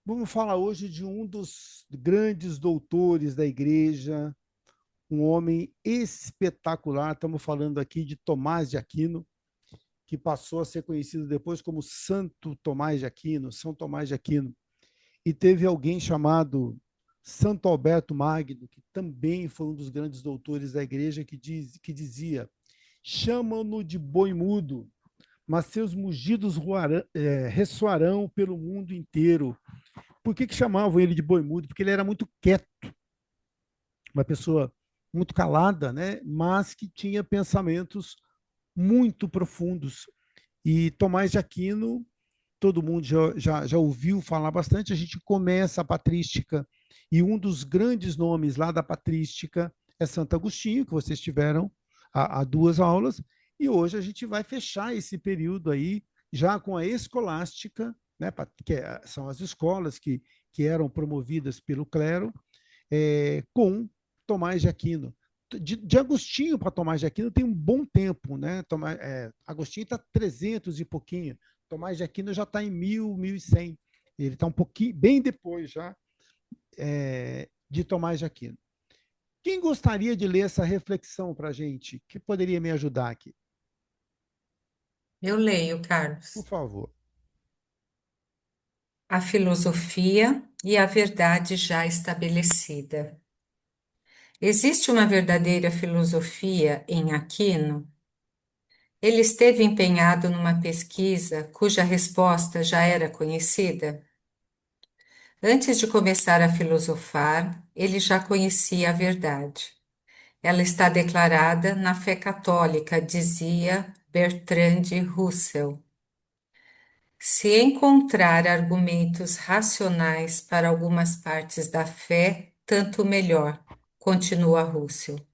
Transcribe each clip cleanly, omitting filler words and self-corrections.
Vamos falar hoje de um dos grandes doutores da igreja, um homem espetacular. Estamos falando aqui de Tomás de Aquino, que passou a ser conhecido depois como Santo Tomás de Aquino, São Tomás de Aquino. E teve alguém chamado Santo Alberto Magno, que também foi um dos grandes doutores da igreja, que dizia: chamam-no de boi mudo, mas seus mugidos ressoarão pelo mundo inteiro. Por que chamavam ele de boi mudo? Porque ele era muito quieto, uma pessoa muito calada, né? Mas que tinha pensamentos muito profundos. E Tomás de Aquino, todo mundo já ouviu falar bastante. A gente começa a patrística, e um dos grandes nomes lá da patrística é Santo Agostinho, que vocês tiveram há duas aulas, e hoje a gente vai fechar esse período aí já com a escolástica, né, são as escolas que eram promovidas pelo clero, com Tomás de Aquino. De Agostinho para Tomás de Aquino tem um bom tempo, né? Agostinho está 300 e pouquinho, Tomás de Aquino já está em 1000, 1100. Ele está um pouquinho, bem depois já de Tomás de Aquino. Quem gostaria de ler essa reflexão para a gente? Que poderia me ajudar aqui? Eu leio, Por Carlos. favor. A filosofia e a verdade já estabelecida. Existe uma verdadeira filosofia em Aquino? Ele esteve empenhado numa pesquisa cuja resposta já era conhecida? Antes de começar a filosofar, ele já conhecia a verdade. Ela está declarada na fé católica, dizia Bertrand Russell. Se encontrar argumentos racionais para algumas partes da fé, tanto melhor, continua Russell.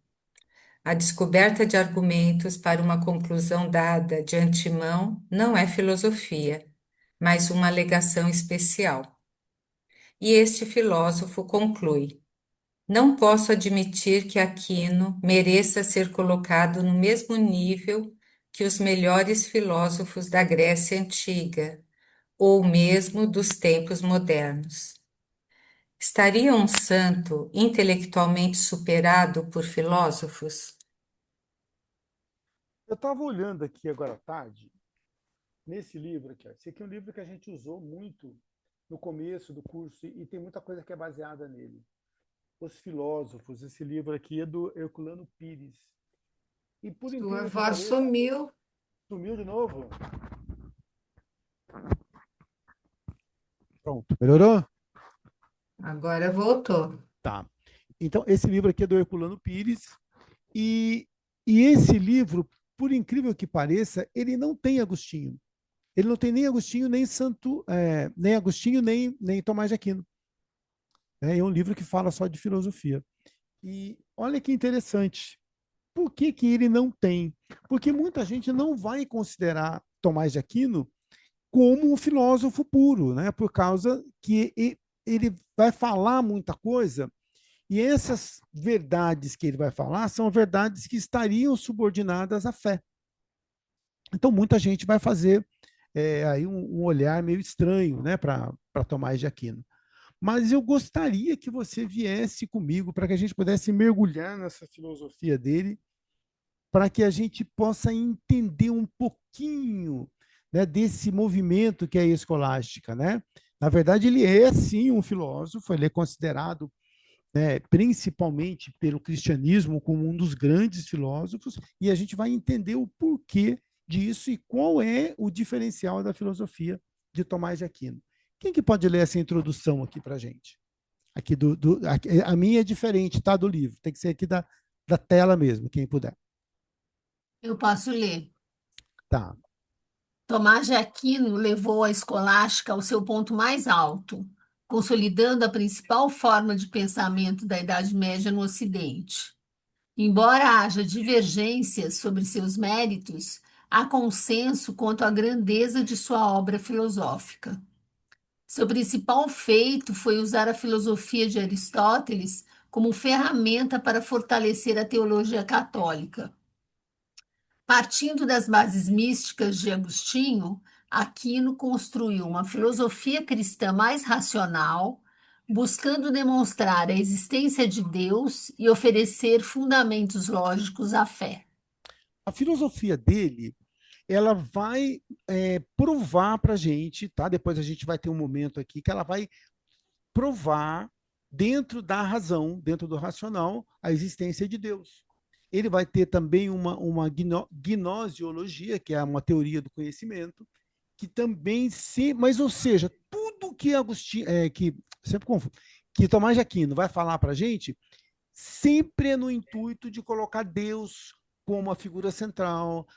A descoberta de argumentos para uma conclusão dada de antemão não é filosofia, mas uma alegação especial. E este filósofo conclui: não posso admitir que Aquino mereça ser colocado no mesmo nível que os melhores filósofos da Grécia Antiga ou mesmo dos tempos modernos. Estaria um santo intelectualmente superado por filósofos? Eu estava olhando aqui agora à tarde, nesse livro aqui. Ó. Esse aqui é um livro que a gente usou muito no começo do curso e tem muita coisa que é baseada nele. Os Filósofos, esse livro aqui é do Herculano Pires. E por Sua incrível que voz pareça, sumiu, sumiu de novo. Pronto, melhorou? agora voltou. Tá. Então, esse livro aqui é do Herculano Pires. E, e esse livro, por incrível que pareça, ele não tem Agostinho. Ele não tem nem Agostinho, nem Santo, nem Agostinho, nem Tomás de Aquino. É um livro que fala só de filosofia. E olha que interessante. Por que, que ele não tem? Porque muita gente não vai considerar Tomás de Aquino como um filósofo puro, né? Por causa que ele vai falar muita coisa e essas verdades que ele vai falar são verdades que estariam subordinadas à fé. Então, muita gente vai fazer aí um olhar meio estranho, né, para Tomás de Aquino. Mas eu gostaria que você viesse comigo para que a gente pudesse mergulhar nessa filosofia dele, para que a gente possa entender um pouquinho, né, desse movimento que é a escolástica, né? Na verdade, ele é sim um filósofo, ele é considerado, né, principalmente pelo cristianismo como um dos grandes filósofos, e a gente vai entender o porquê disso e qual é o diferencial da filosofia de Tomás de Aquino. Quem que pode ler essa introdução aqui para a gente? A minha é diferente, tá, do livro. Tem que ser aqui da tela mesmo, quem puder. Eu posso ler. Tá. Tomás de Aquino levou a escolástica ao seu ponto mais alto, consolidando a principal forma de pensamento da Idade Média no Ocidente. Embora haja divergências sobre seus méritos, há consenso quanto à grandeza de sua obra filosófica. Seu principal feito foi usar a filosofia de Aristóteles como ferramenta para fortalecer a teologia católica. Partindo das bases místicas de Agostinho, Aquino construiu uma filosofia cristã mais racional, buscando demonstrar a existência de Deus e oferecer fundamentos lógicos à fé. A filosofia dele, ela vai provar para a gente, tá? Depois a gente vai ter um momento aqui que ela vai provar, dentro da razão, dentro do racional, a existência de Deus. Ele vai ter também uma gnosiologia, que é uma teoria do conhecimento, que também se. Mas, ou seja, tudo que Agostinho. Que, sempre confundo, que Tomás de Aquino vai falar para a gente, sempre é no intuito de colocar Deus como a figura central,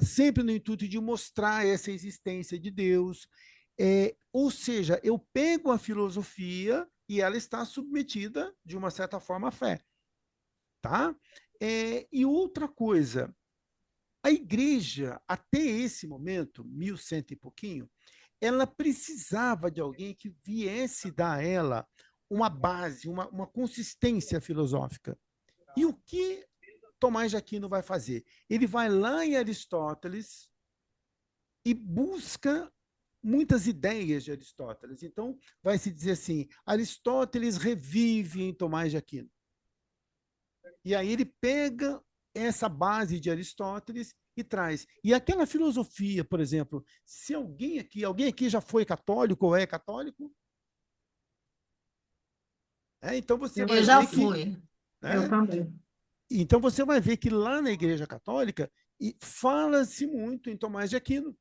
sempre no intuito de mostrar essa existência de Deus. Ou seja, eu pego a filosofia e ela está submetida, de uma certa forma, à fé. Tá? E outra coisa, a igreja, até esse momento, 1100 e pouquinho, ela precisava de alguém que viesse dar a ela uma base, uma consistência filosófica. E o que Tomás de Aquino vai fazer? Ele vai lá em Aristóteles e busca muitas ideias de Aristóteles. Então, vai se dizer assim, Aristóteles revive em Tomás de Aquino. E aí ele pega essa base de Aristóteles e traz. E aquela filosofia, por exemplo, se alguém aqui já foi católico ou é católico? Então você vai Eu já ver que. fui. Eu Né, também. então você vai ver que lá na Igreja Católica fala-se muito em Tomás de Aquino.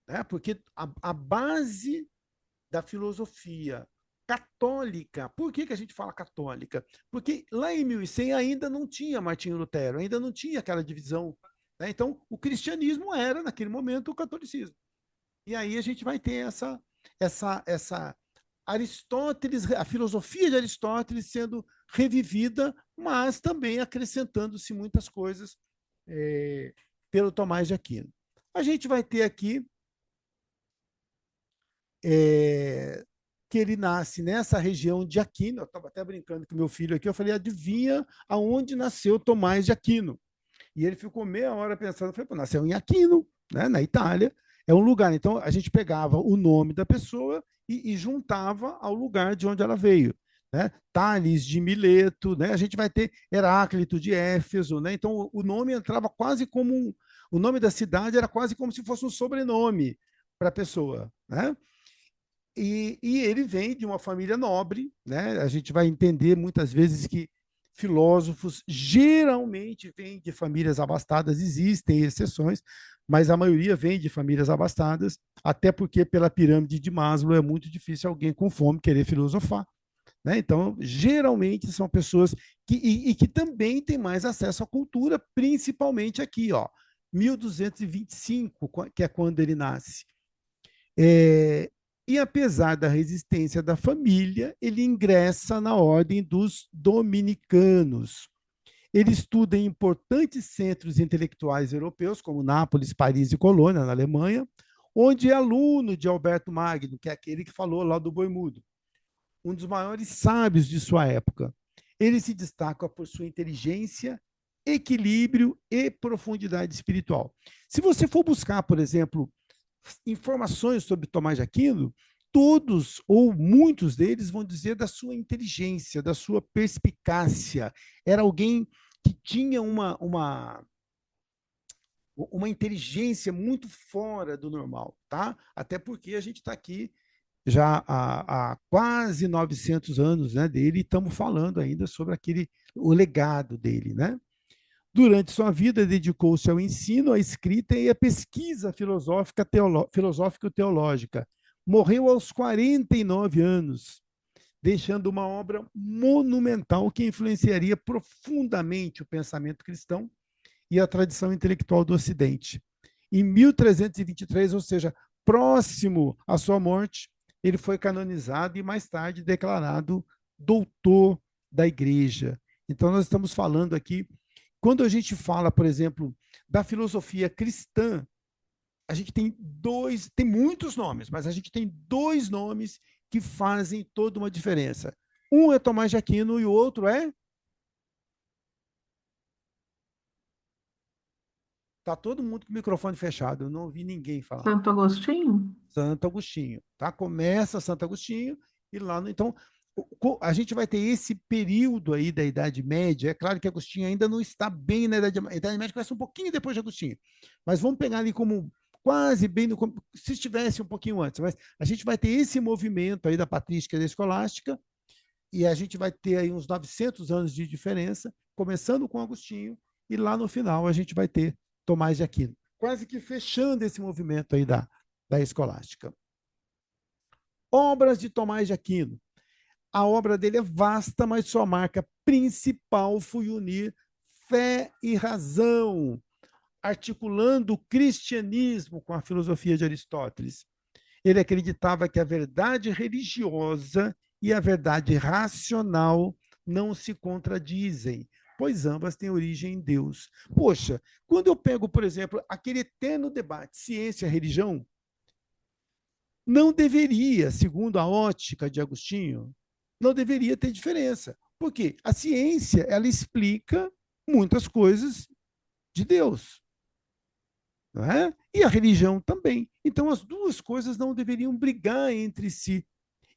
Né, porque a base da filosofia católica. Por que a gente fala católica? Porque lá em 1100 ainda não tinha Martinho Lutero, ainda não tinha aquela divisão. Né? Então, o cristianismo era, naquele momento, o catolicismo. E aí a gente vai ter essa Aristóteles, a filosofia de Aristóteles sendo revivida, mas também acrescentando-se muitas coisas pelo Tomás de Aquino. A gente vai ter aqui que ele nasce nessa região de Aquino. Eu estava até brincando com meu filho aqui, eu falei, adivinha aonde nasceu Tomás de Aquino? E ele ficou meia hora pensando, eu falei, pô, nasceu em Aquino, né, na Itália, é um lugar. Então, a gente pegava o nome da pessoa e juntava ao lugar de onde ela veio. Né? Tales de Mileto, né? A gente vai ter Heráclito de Éfeso, né? Então, o nome entrava quase como o nome da cidade era quase como se fosse um sobrenome para a pessoa, né? E ele vem de uma família nobre, né? A gente vai entender muitas vezes que filósofos geralmente vêm de famílias abastadas, existem exceções, mas a maioria vem de famílias abastadas, até porque pela pirâmide de Maslow é muito difícil alguém com fome querer filosofar. Né? Então, geralmente são pessoas que também têm mais acesso à cultura, principalmente aqui, ó, 1225, que é quando ele nasce. E apesar da resistência da família, ele ingressa na ordem dos dominicanos. Ele estuda em importantes centros intelectuais europeus, como Nápoles, Paris e Colônia, na Alemanha, onde é aluno de Alberto Magno, que é aquele que falou lá do Boi Mudo, um dos maiores sábios de sua época. Ele se destaca por sua inteligência, equilíbrio e profundidade espiritual. Se você for buscar, por exemplo, informações sobre Tomás de Aquino, todos ou muitos deles vão dizer da sua inteligência, da sua perspicácia. Era alguém que tinha uma inteligência muito fora do normal, tá? Até porque a gente está aqui já há quase 900 anos, né, dele, e estamos falando ainda sobre o legado dele, né? Durante sua vida, dedicou-se ao ensino, à escrita e à pesquisa filosófico-teológica. Morreu aos 49 anos, deixando uma obra monumental que influenciaria profundamente o pensamento cristão e a tradição intelectual do Ocidente. Em 1323, ou seja, próximo à sua morte, ele foi canonizado e mais tarde declarado doutor da Igreja. Então, nós estamos falando aqui. Quando a gente fala, por exemplo, da filosofia cristã, a gente tem muitos nomes, mas a gente tem dois nomes que fazem toda uma diferença. Um é Tomás de Aquino e o outro é Tá todo mundo com o microfone fechado, eu não ouvi ninguém falar. Santo Agostinho? Santo Agostinho, tá? Começa Santo Agostinho e lá no, então a gente vai ter esse período aí da Idade Média. É claro que Agostinho ainda não está bem na Idade Média. A Idade Média começa um pouquinho depois de Agostinho, mas vamos pegar ali como quase bem no, se estivesse um pouquinho antes. Mas a gente vai ter esse movimento aí da patrística e da escolástica e a gente vai ter aí uns 900 anos de diferença, começando com Agostinho e lá no final a gente vai ter Tomás de Aquino, quase que fechando esse movimento aí da escolástica. Obras de Tomás de Aquino. A obra dele é vasta, mas sua marca principal foi unir fé e razão, articulando o cristianismo com a filosofia de Aristóteles. Ele acreditava que a verdade religiosa e a verdade racional não se contradizem, pois ambas têm origem em Deus. Poxa, quando eu pego, por exemplo, aquele eterno debate ciência e religião, não deveria, segundo a ótica de Agostinho, não deveria ter diferença. Por quê? A ciência, ela explica muitas coisas de Deus, não é? E a religião também. Então, as duas coisas não deveriam brigar entre si.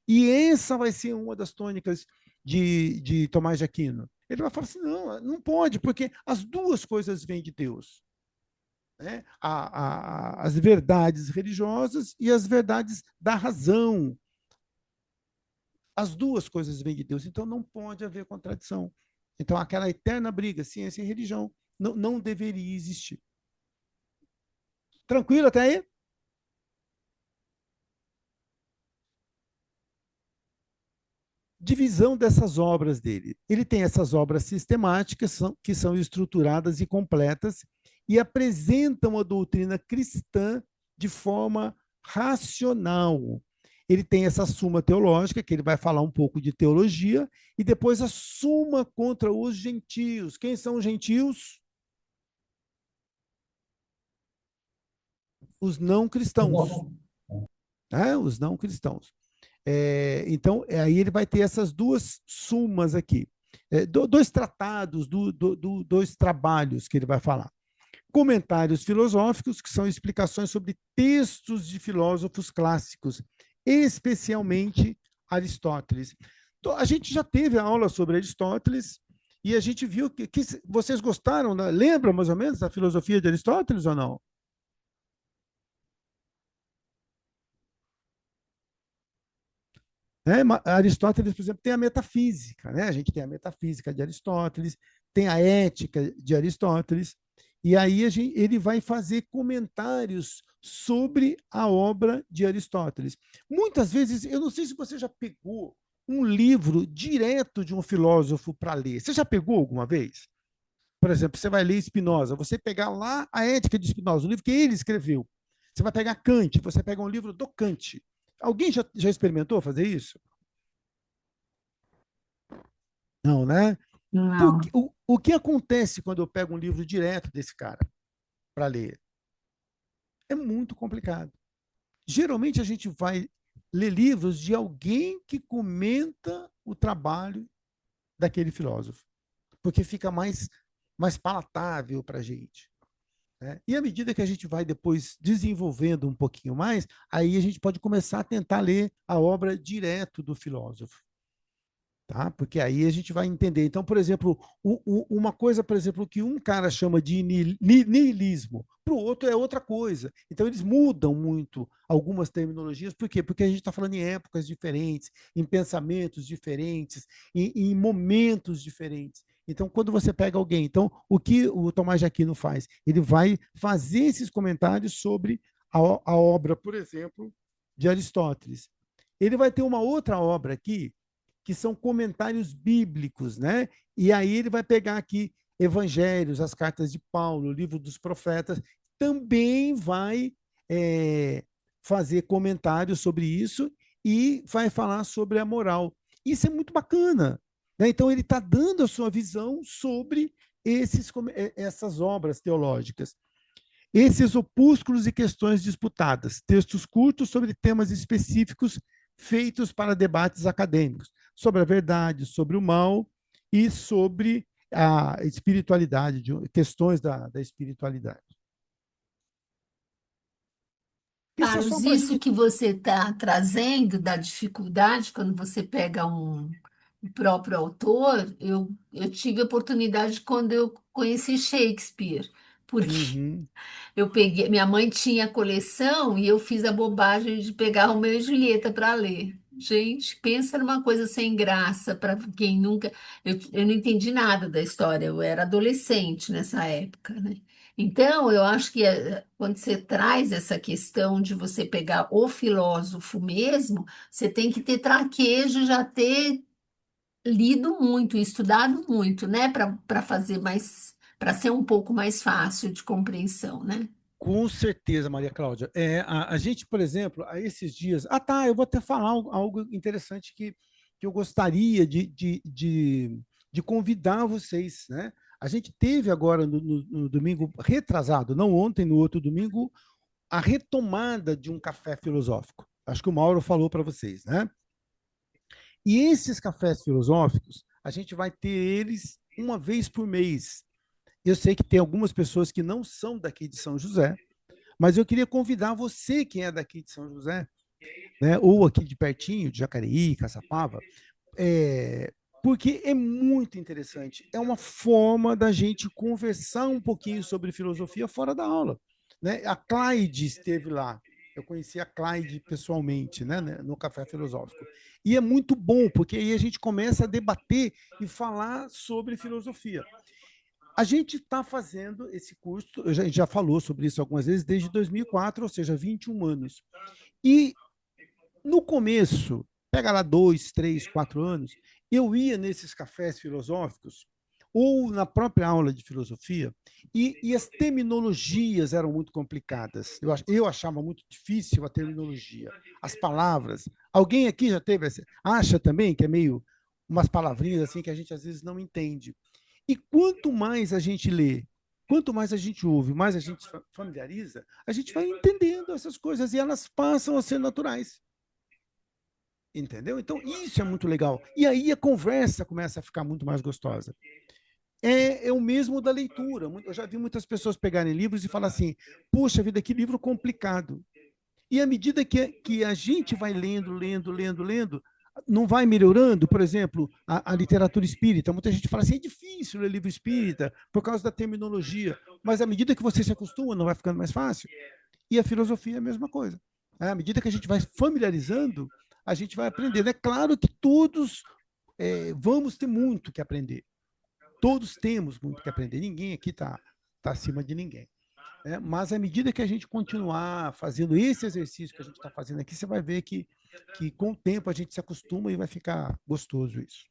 E essa vai ser uma das tônicas de Tomás de Aquino. Ele vai falar assim: não, não pode, porque as duas coisas vêm de Deus. Né? As verdades religiosas e as verdades da razão. As duas coisas vêm de Deus, então não pode haver contradição. Então, aquela eterna briga, ciência e religião, não deveria existir. Tranquilo até aí? Divisão dessas obras dele. Ele tem essas obras sistemáticas que são estruturadas e completas e apresentam a doutrina cristã de forma racional. Ele tem essa suma teológica, que ele vai falar um pouco de teologia, e depois a suma contra os gentios. Quem são os gentios? Os não cristãos. Né? Os não cristãos. Então, aí ele vai ter essas duas sumas aqui. Dois tratados, dois trabalhos que ele vai falar. Comentários filosóficos, que são explicações sobre textos de filósofos clássicos, especialmente Aristóteles. Então, a gente já teve a aula sobre Aristóteles e a gente viu que vocês gostaram, né? Lembram mais ou menos da filosofia de Aristóteles ou não? Né? Aristóteles, por exemplo, tem a metafísica, né? A gente tem a metafísica de Aristóteles, tem a ética de Aristóteles, e aí ele vai fazer comentários sobre a obra de Aristóteles. Muitas vezes, eu não sei se você já pegou um livro direto de um filósofo para ler. Você já pegou alguma vez? Por exemplo, você vai ler Spinoza, você pegar lá a Ética de Spinoza, o livro que ele escreveu. Você vai pegar Kant, você pega um livro do Kant. Alguém já experimentou fazer isso? Não, né? Não. O que acontece quando eu pego um livro direto desse cara para ler? É muito complicado. Geralmente a gente vai ler livros de alguém que comenta o trabalho daquele filósofo, porque fica mais palatável para a gente. Né? E à medida que a gente vai depois desenvolvendo um pouquinho mais, aí a gente pode começar a tentar ler a obra direto do filósofo. Tá? Porque aí a gente vai entender. Então, por exemplo, uma coisa, por exemplo, que um cara chama de niilismo, para o outro é outra coisa. Então, eles mudam muito algumas terminologias. Por quê? Porque a gente está falando em épocas diferentes, em pensamentos diferentes, em momentos diferentes. Então, quando você pega alguém, então, o que o Tomás de Aquino faz? Ele vai fazer esses comentários sobre a obra, por exemplo, de Aristóteles. Ele vai ter uma outra obra aqui, que são comentários bíblicos, né? E aí ele vai pegar aqui evangelhos, as cartas de Paulo, o livro dos profetas, também vai fazer comentários sobre isso e vai falar sobre a moral. Isso é muito bacana. Né? Então, ele está dando a sua visão sobre essas obras teológicas. Esses opúsculos e questões disputadas, textos curtos sobre temas específicos feitos para debates acadêmicos, sobre a verdade, sobre o mal e sobre a espiritualidade, questões da espiritualidade. Carlos, pra isso gente. que você está trazendo da dificuldade quando você pega o próprio autor, eu tive a oportunidade quando eu conheci Shakespeare, porque Uhum. eu peguei, minha mãe tinha coleção e eu fiz a bobagem de pegar Romeu e Julieta para ler. Gente, pensa numa coisa sem graça para quem nunca. Eu não entendi nada da história, eu era adolescente nessa época, né? Então, eu acho que quando você traz essa questão de você pegar o filósofo mesmo, você tem que ter traquejo, já ter lido muito, estudado muito, né? Para fazer mais, para ser um pouco mais fácil de compreensão, né? Com certeza, Maria Cláudia. A gente, por exemplo, a esses dias. Ah, tá, eu vou até falar algo interessante que eu gostaria de convidar vocês, né? A gente teve agora no domingo retrasado, não ontem, no outro domingo, a retomada de um café filosófico. Acho que o Mauro falou para vocês, né? E esses cafés filosóficos, a gente vai ter eles uma vez por mês. Eu sei que tem algumas pessoas que não são daqui de São José, mas eu queria convidar você, que é daqui de São José, né, ou aqui de pertinho, de Jacareí, Caçapava, é, porque é muito interessante. É uma forma da gente conversar um pouquinho sobre filosofia fora da aula. Né? A Clyde esteve lá. Eu conheci a Clyde pessoalmente, né, no Café Filosófico. E é muito bom, porque aí a gente começa a debater e falar sobre filosofia. A gente está fazendo esse curso, a gente já falou sobre isso algumas vezes, desde 2004, ou seja, 21 anos. E no começo, pega lá 2, 3, 4 anos, eu ia nesses cafés filosóficos, ou na própria aula de filosofia, e as terminologias eram muito complicadas. Eu achava muito difícil a terminologia, as palavras. Alguém aqui já teve, acha também que é meio umas palavrinhas assim que a gente às vezes não entende. E quanto mais a gente lê, quanto mais a gente ouve, mais a gente se familiariza, a gente vai entendendo essas coisas e elas passam a ser naturais. Entendeu? Então, isso é muito legal. E aí a conversa começa a ficar muito mais gostosa. É o mesmo da leitura. Eu já vi muitas pessoas pegarem livros e falar assim: puxa vida, que livro complicado. E à medida que a gente vai lendo, não vai melhorando, por exemplo, a literatura espírita. Muita gente fala assim: é difícil ler livro espírita por causa da terminologia. Mas à medida que você se acostuma, não vai ficando mais fácil. E a filosofia é a mesma coisa. À medida que a gente vai familiarizando, a gente vai aprendendo. É claro que todos vamos ter muito que aprender. Todos temos muito que aprender. Ninguém aqui tá acima de ninguém. Né? Mas à medida que a gente continuar fazendo esse exercício que a gente está fazendo aqui, você vai ver que com o tempo a gente se acostuma e vai ficar gostoso isso.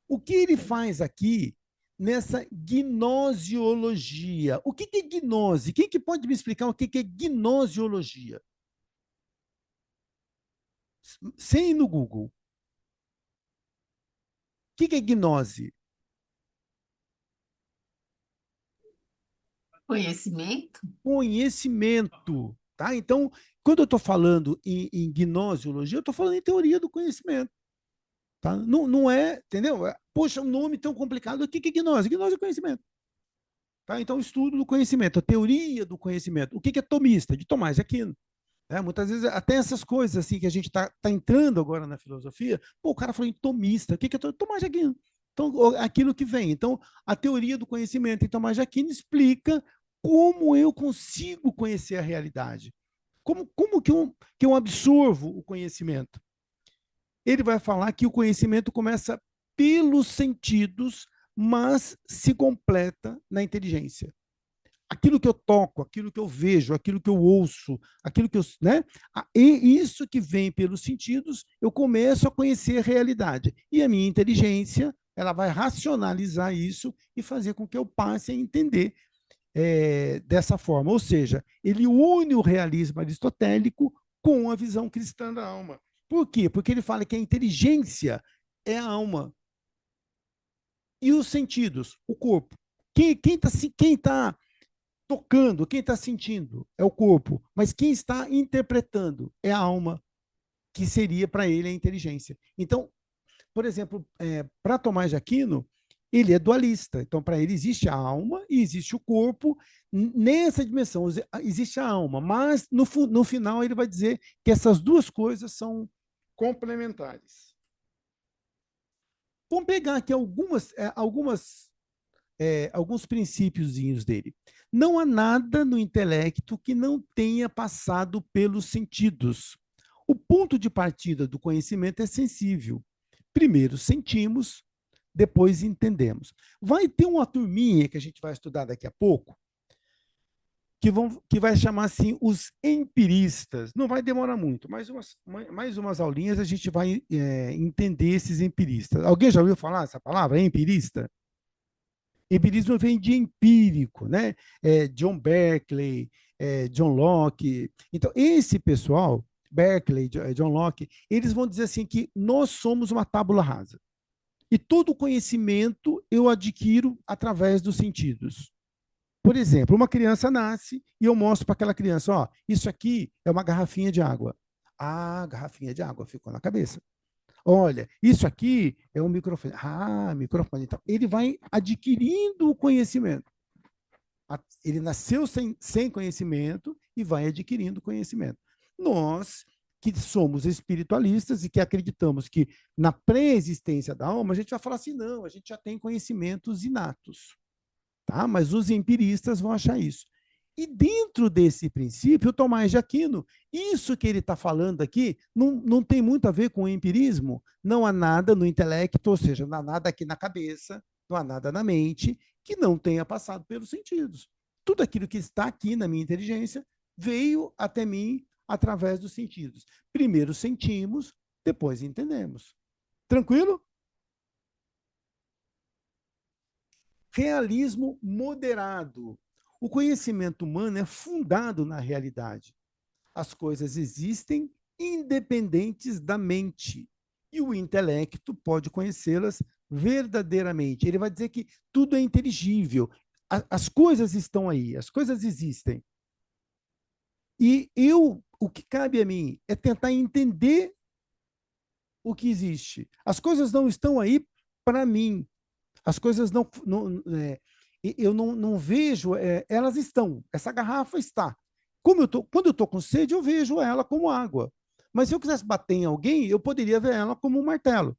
O que ele faz aqui nessa gnosiologia? O que é gnose? Quem que pode me explicar o que é gnosiologia? Sem ir no Google. O que é gnose? Conhecimento? Conhecimento. Tá? Então, quando eu estou falando em gnosiologia, eu estou falando em teoria do conhecimento. Tá? Não, não é, entendeu? Poxa, um nome tão complicado. O que é gnose? Gnose é conhecimento. Tá? Então, estudo do conhecimento, a teoria do conhecimento. O que é tomista? De Tomás de Aquino. Muitas vezes, até essas coisas assim que a gente está entrando agora na filosofia, pô, o cara falou em tomista. O que é Tomás de Aquino? Então, aquilo que vem. Então, a teoria do conhecimento em Tomás de Aquino explica como eu consigo conhecer a realidade. Como que eu absorvo o conhecimento? Ele vai falar que o conhecimento começa pelos sentidos, mas se completa na inteligência. Aquilo que eu toco, aquilo que eu vejo, aquilo que eu ouço, aquilo que eu, né? E isso que vem pelos sentidos, eu começo a conhecer a realidade. E a minha inteligência, ela vai racionalizar isso e fazer com que eu passe a entender dessa forma. Ou seja, ele une o realismo aristotélico com a visão cristã da alma. Por quê? Porque ele fala que a inteligência é a alma. E os sentidos, o corpo. Quem tá tocando, quem está sentindo é o corpo, mas quem está interpretando é a alma, que seria para ele a inteligência. Então, por exemplo, para Tomás de Aquino, Ele é dualista. Então, para ele, existe a alma e existe o corpo. Nessa dimensão, existe a alma. Mas, no final, ele vai dizer que essas duas coisas são complementares. Vamos pegar aqui alguns princípiozinhos dele. Não há nada no intelecto que não tenha passado pelos sentidos. O ponto de partida do conhecimento é sensível. Primeiro sentimos, depois entendemos. Vai ter uma turminha que a gente vai estudar daqui a pouco, que vai chamar assim os empiristas. Não vai demorar muito, mais umas aulinhas a gente vai entender esses empiristas. Alguém já ouviu falar essa palavra, empirista? Empirismo vem de empírico, né? John Berkeley, John Locke. Então, esse pessoal, Berkeley, John Locke, eles vão dizer assim que nós somos uma tábula rasa. E todo conhecimento eu adquiro através dos sentidos. Por exemplo, uma criança nasce e eu mostro para aquela criança, ó, isso aqui é uma garrafinha de água. Ah, garrafinha de água ficou na cabeça. Olha, isso aqui é um microfone. Ah, microfone. Então, ele vai adquirindo o conhecimento. Ele nasceu sem conhecimento e vai adquirindo conhecimento. Nós, que somos espiritualistas e que acreditamos que na pré-existência da alma, a gente vai falar assim, não, a gente já tem conhecimentos inatos. Tá? Mas os empiristas vão achar isso. E dentro desse princípio, o Tomás de Aquino, isso que ele está falando aqui, não tem muito a ver com o empirismo. Não há nada no intelecto, ou seja, não há nada aqui na cabeça, não há nada na mente, que não tenha passado pelos sentidos. Tudo aquilo que está aqui na minha inteligência veio até mim através dos sentidos. Primeiro sentimos, depois entendemos. Tranquilo? Realismo moderado. O conhecimento humano é fundado na realidade. As coisas existem independentes da mente. E o intelecto pode conhecê-las verdadeiramente. Ele vai dizer que tudo é inteligível. As coisas estão aí, as coisas existem. E o que cabe a mim é tentar entender o que existe. As coisas não estão aí para mim. As coisas eu não vejo, elas estão, essa garrafa está. Quando eu estou com sede, eu vejo ela como água. Mas se eu quisesse bater em alguém, eu poderia ver ela como um martelo.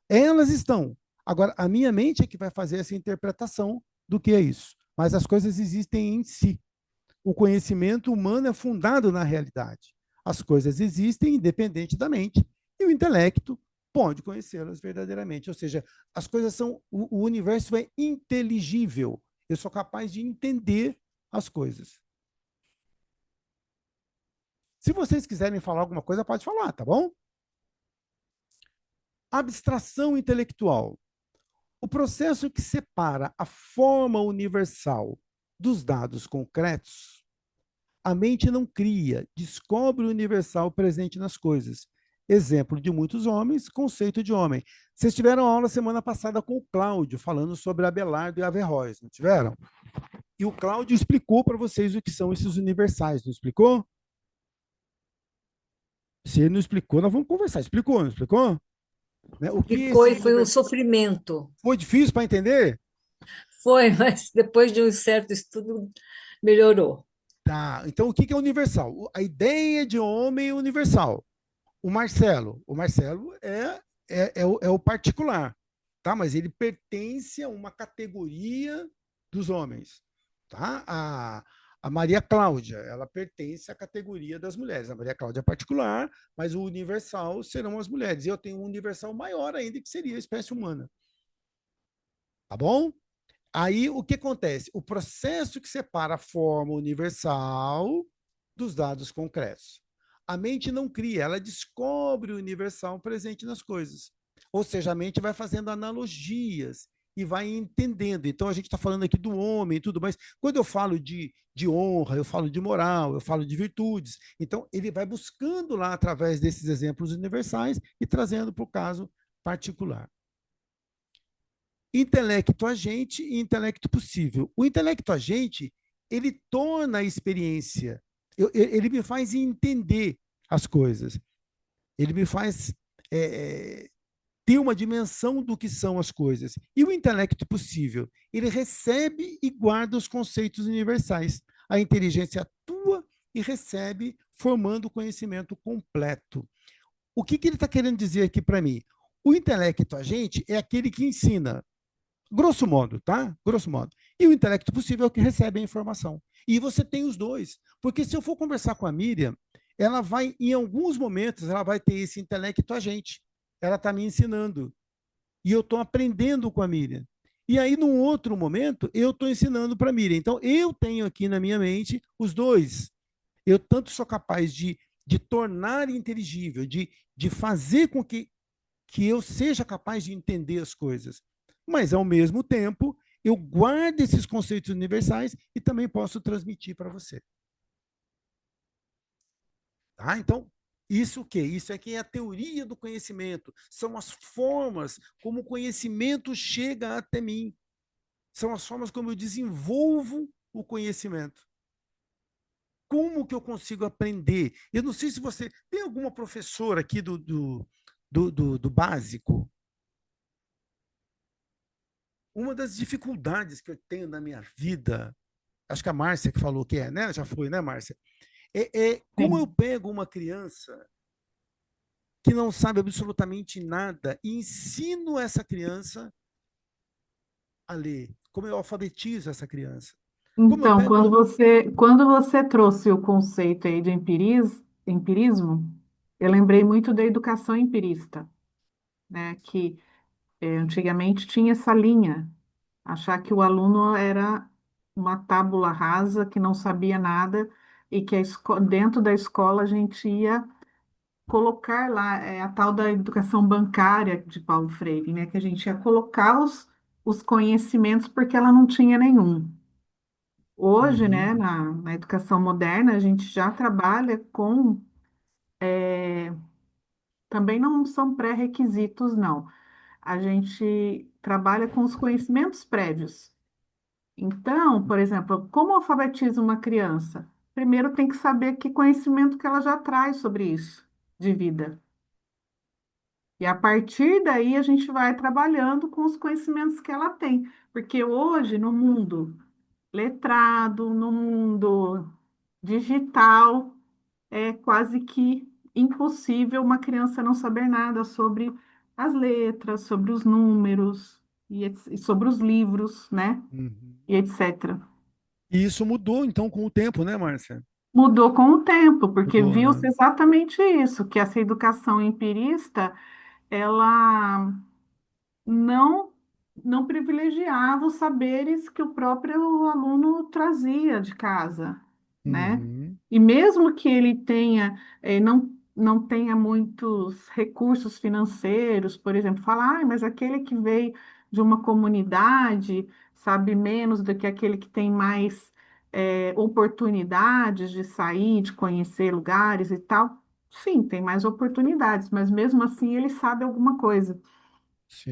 Elas estão. Agora, a minha mente é que vai fazer essa interpretação do que é isso. Mas as coisas existem em si. O conhecimento humano é fundado na realidade. As coisas existem independente da mente. E o intelecto pode conhecê-las verdadeiramente. Ou seja, as coisas são. O universo é inteligível. Eu sou capaz de entender as coisas. Se vocês quiserem falar alguma coisa, pode falar, tá bom? Abstração intelectual. O processo que separa a forma universal dos dados concretos, a mente não cria, descobre o universal presente nas coisas. Exemplo de muitos homens, conceito de homem. Vocês tiveram aula semana passada com o Cláudio, falando sobre Abelardo e Averroes, não tiveram? E o Cláudio explicou para vocês o que são esses universais, não explicou? Se ele não explicou, nós vamos conversar. Explicou, não explicou? Né? O que Ficou e esses foi um universais... sofrimento. Foi difícil para entender? Foi, mas depois de um certo estudo, melhorou. Tá, então o que é universal? A ideia de homem é universal. O Marcelo é o particular, tá? Mas ele pertence a uma categoria dos homens, tá? A Maria Cláudia, ela pertence à categoria das mulheres. A Maria Cláudia é particular, mas o universal serão as mulheres. E eu tenho um universal maior ainda, que seria a espécie humana. Tá bom? Aí, o que acontece? O processo que separa a forma universal dos dados concretos. A mente não cria, ela descobre o universal presente nas coisas. Ou seja, a mente vai fazendo analogias e vai entendendo. Então, a gente está falando aqui do homem e tudo mais. Quando eu falo de honra, eu falo de moral, eu falo de virtudes. Então, ele vai buscando lá, através desses exemplos universais e trazendo para o caso particular. Intelecto agente e intelecto possível. O intelecto agente, ele torna a experiência, ele me faz entender as coisas, ele me faz ter uma dimensão do que são as coisas. E o intelecto possível, ele recebe e guarda os conceitos universais. A inteligência atua e recebe, formando o conhecimento completo. O que ele está querendo dizer aqui para mim? O intelecto agente é aquele que ensina, grosso modo, tá? Grosso modo. E o intelecto possível é o que recebe a informação. E você tem os dois. Porque se eu for conversar com a Miriam, ela vai, em alguns momentos, ela vai ter esse intelecto agente. Ela está me ensinando. E eu estou aprendendo com a Miriam. E aí, num outro momento, eu estou ensinando para a Miriam. Então, eu tenho aqui na minha mente os dois. Eu tanto sou capaz de tornar inteligível, de fazer com que eu seja capaz de entender as coisas. Mas, ao mesmo tempo, eu guardo esses conceitos universais e também posso transmitir para você. Tá? Então, isso o quê? Isso é que é a teoria do conhecimento. São as formas como o conhecimento chega até mim. São as formas como eu desenvolvo o conhecimento. Como que eu consigo aprender? Eu não sei se você... Tem alguma professora aqui do básico? Uma das dificuldades que eu tenho na minha vida, acho que a Márcia que falou que é, né? Já foi, né, Márcia? É como eu Sim. pego uma criança que não sabe absolutamente nada e ensino essa criança a ler. Como eu alfabetizo essa criança. Como eu Então, pego uma... quando você trouxe o conceito aí de empirismo, eu lembrei muito da educação empirista, né? Que antigamente tinha essa linha, achar que o aluno era uma tábula rasa, que não sabia nada, e que dentro da escola a gente ia colocar lá a tal da educação bancária de Paulo Freire, né? Que a gente ia colocar os conhecimentos porque ela não tinha nenhum. Hoje, Uhum, né, na educação moderna, a gente já trabalha com, também não são pré-requisitos, não. A gente trabalha com os conhecimentos prévios. Então, por exemplo, como alfabetiza uma criança? Primeiro tem que saber que conhecimento que ela já traz sobre isso, de vida. E a partir daí a gente vai trabalhando com os conhecimentos que ela tem. Porque hoje, no mundo letrado, no mundo digital, é quase que impossível uma criança não saber nada sobre as letras, sobre os números e sobre os livros, né? uhum. E etc. E isso mudou, então, com o tempo, né, Márcia? Mudou com o tempo, porque Mudou, viu-se né? exatamente isso, que essa educação empirista, ela não não privilegiava os saberes que o próprio aluno trazia de casa, né? Uhum, E mesmo que ele não tenha muitos recursos financeiros, por exemplo, falar, mas aquele que veio de uma comunidade sabe menos do que aquele que tem mais oportunidades de sair, de conhecer lugares e tal. Sim, tem mais oportunidades, mas mesmo assim ele sabe alguma coisa.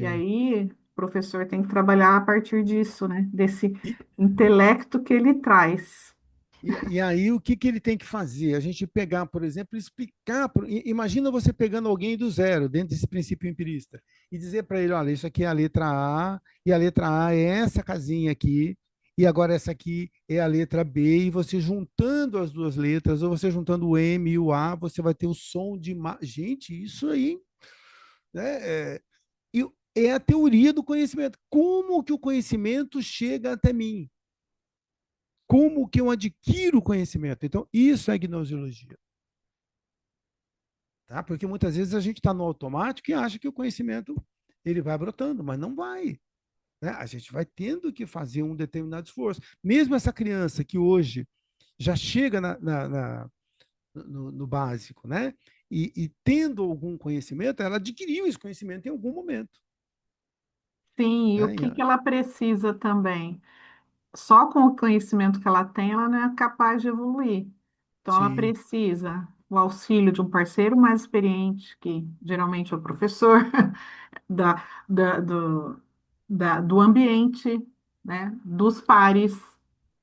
E sim. aí, o professor tem que trabalhar a partir disso, né? Desse E, intelecto que ele traz. e aí, o que ele tem que fazer? A gente pegar, por exemplo, explicar. Imagina você pegando alguém do zero, dentro desse princípio empirista, e dizer para ele: olha, isso aqui é a letra A, e a letra A é essa casinha aqui, e agora essa aqui é a letra B, e você juntando as duas letras, ou você juntando o M e o A, você vai ter o som de. Gente, isso aí, né? E é a teoria do conhecimento. Como que o conhecimento chega até mim? Como que eu adquiro conhecimento? Então, isso é gnoseologia. Tá? Porque muitas vezes a gente está no automático e acha que o conhecimento ele vai brotando, mas não vai. Né? A gente vai tendo que fazer um determinado esforço. Mesmo essa criança que hoje já chega no básico, né? E tendo algum conhecimento, ela adquiriu esse conhecimento em algum momento. Sim, e o que Né? que ela precisa também? Só com o conhecimento que ela tem, ela não é capaz de evoluir. Então, ela Sim, precisa o auxílio de um parceiro mais experiente, que geralmente é o professor, da, da- do, do ambiente, né? Dos pares.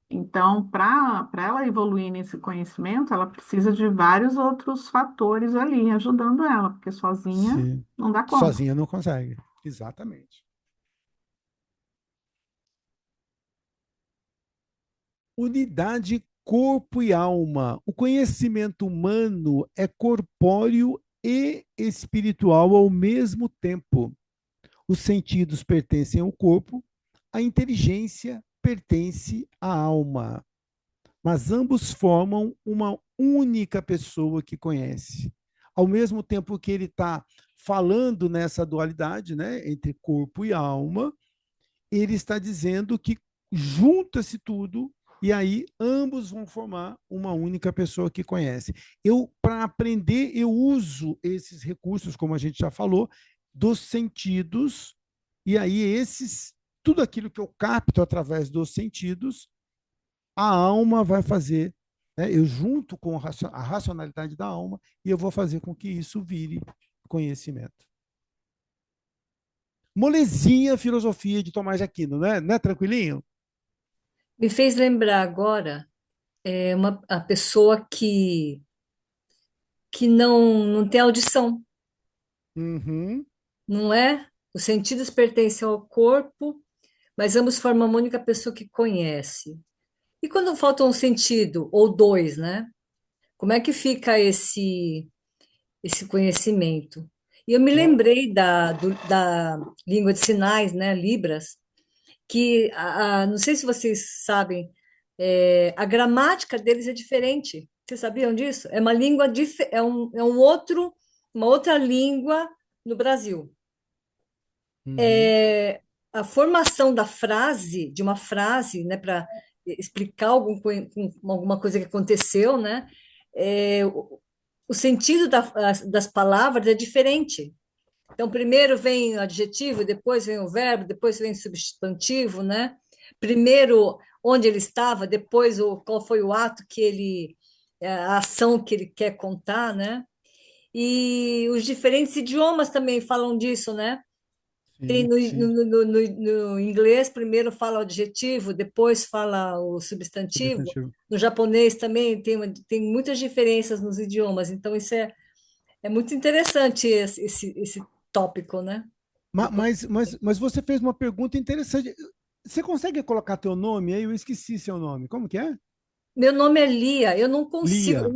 Então, para ela evoluir nesse conhecimento, ela precisa de vários outros fatores ali ajudando ela, porque sozinha Sim. não dá conta. Sozinha não consegue. Exatamente. Unidade corpo e alma. O conhecimento humano é corpóreo e espiritual ao mesmo tempo. Os sentidos pertencem ao corpo, a inteligência pertence à alma, mas ambos formam uma única pessoa que conhece. Ao mesmo tempo que ele está falando nessa dualidade, né, entre corpo e alma, ele está dizendo que junta-se tudo e aí ambos vão formar uma única pessoa que conhece. Eu, para aprender, eu uso esses recursos, como a gente já falou, dos sentidos, e aí tudo aquilo que eu capto através dos sentidos, a alma vai fazer, né? Eu junto com a racionalidade da alma e eu vou fazer com que isso vire conhecimento. Molezinha filosofia de Tomás de Aquino, né? Não é tranquilinho? Me fez lembrar agora a pessoa que não tem audição, Uhum. não é? Os sentidos pertencem ao corpo, mas ambos formam uma única pessoa que conhece. E quando falta um sentido, ou dois, né? Como é que fica esse conhecimento? E eu me lembrei da língua de sinais, né? Libras, que não sei se vocês sabem, a gramática deles é diferente. Vocês sabiam disso? É uma língua uma outra língua no Brasil. Uhum. A formação da frase, de uma frase, né, para explicar alguma coisa que aconteceu, né? O sentido das palavras é diferente. Então, primeiro vem o adjetivo, depois vem o verbo, depois vem o substantivo, né? Primeiro onde ele estava, depois qual foi o ato a ação que ele quer contar, né? E os diferentes idiomas também falam disso, né? Tem Sim, sim. no inglês, primeiro fala o adjetivo, depois fala o substantivo. Substantivo. No japonês também tem muitas diferenças nos idiomas, então isso é muito interessante esse tópico, né? Do Mas você fez uma pergunta interessante. Você consegue colocar teu nome aí? Eu esqueci seu nome. Como que é? Meu nome é Lia, eu não consigo, Lia. eu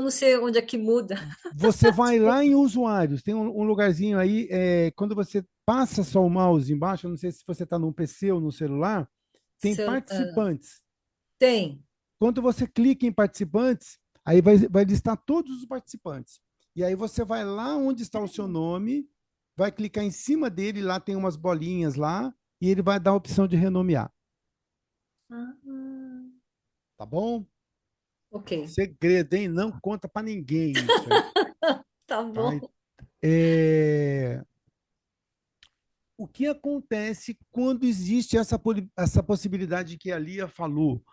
não sei onde é que muda. Você vai lá em usuários, tem um lugarzinho aí, quando você passa só o mouse embaixo, eu não sei se você está num PC ou no celular, tem participantes. Tem. Quando você clica em participantes, aí vai listar todos os participantes. E aí você vai lá onde está o seu nome, vai clicar em cima dele, lá tem umas bolinhas lá, e ele vai dar a opção de renomear. Ah, Tá bom? ok, Segredo, hein? Não conta para ninguém isso aí. tá Tá? bom. É, o que acontece quando existe essa possibilidade que a Lia falou?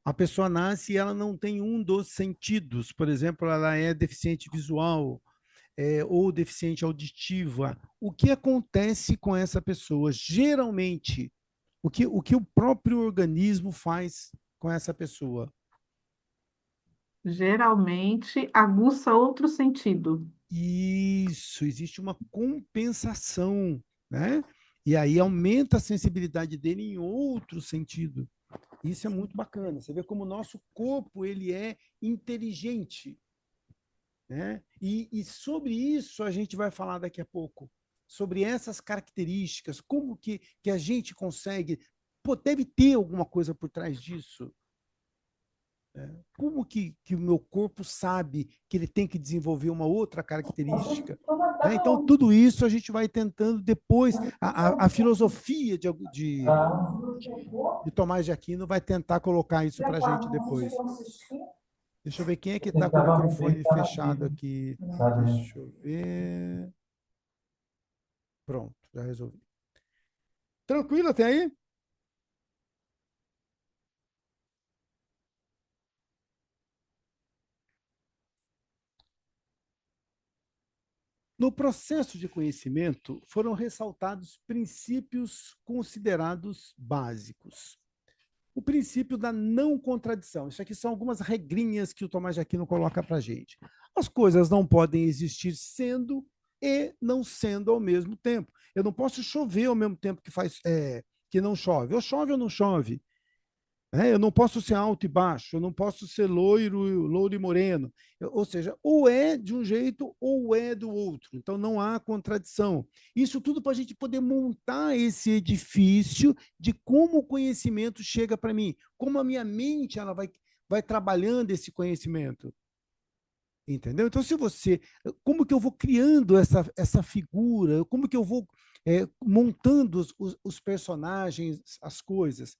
A pessoa nasce e ela não tem um dos sentidos, por exemplo, ela é deficiente visual, ou deficiente auditiva. O que acontece com essa pessoa? Geralmente, o que o próprio organismo faz com essa pessoa? Geralmente aguça outro sentido. Isso, existe uma compensação, né? E aí aumenta a sensibilidade dele em outro sentido. Isso é muito bacana. Você vê como o nosso corpo ele é inteligente, né? E sobre isso a gente vai falar daqui a pouco, sobre essas características, como que a gente consegue, pô, deve ter alguma coisa por trás disso, né? Como que o meu corpo sabe que ele tem que desenvolver uma outra característica? Né? Então, tudo isso a gente vai tentando depois. A filosofia de Tomás de Aquino vai tentar colocar isso para a gente depois. Deixa eu ver quem é que está com o microfone fechado aqui. Deixa eu ver. Pronto, já resolvi. Tranquilo até aí? No processo de conhecimento, foram ressaltados princípios considerados básicos. O princípio da não contradição. Isso aqui são algumas regrinhas que o Tomás de Aquino coloca para a gente. As coisas não podem existir sendo e não sendo ao mesmo tempo. Eu não posso chover ao mesmo tempo que não chove. Ou chove ou não chove. Eu não posso ser alto e baixo, eu não posso ser loiro e moreno. Ou seja, ou é de um jeito ou é do outro. Então não há contradição. Isso tudo para a gente poder montar esse edifício de como o conhecimento chega para mim, como a minha mente ela vai trabalhando esse conhecimento. Entendeu? Então, como que eu vou criando essa figura, como que eu vou montando os personagens, as coisas?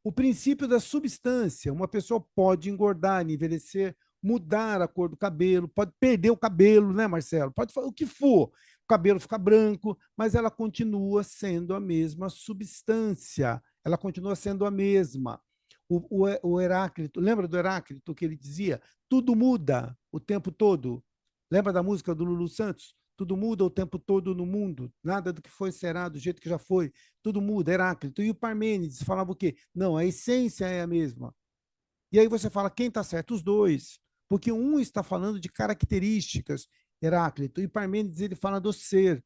O princípio da substância. Uma pessoa pode engordar, envelhecer, mudar a cor do cabelo, pode perder o cabelo, né, Marcelo? Pode fazer o que for. O cabelo fica branco, mas ela continua sendo a mesma substância. Ela continua sendo a mesma. O Heráclito, lembra do Heráclito que ele dizia? Tudo muda o tempo todo. Lembra da música do Lulu Santos? Tudo muda o tempo todo no mundo, nada do que foi será do jeito que já foi, tudo muda, Heráclito. E o Parmênides falava o quê? Não, a essência é a mesma. E aí você fala, quem está certo? Os dois, porque um está falando de características, Heráclito, e Parmênides ele fala do ser.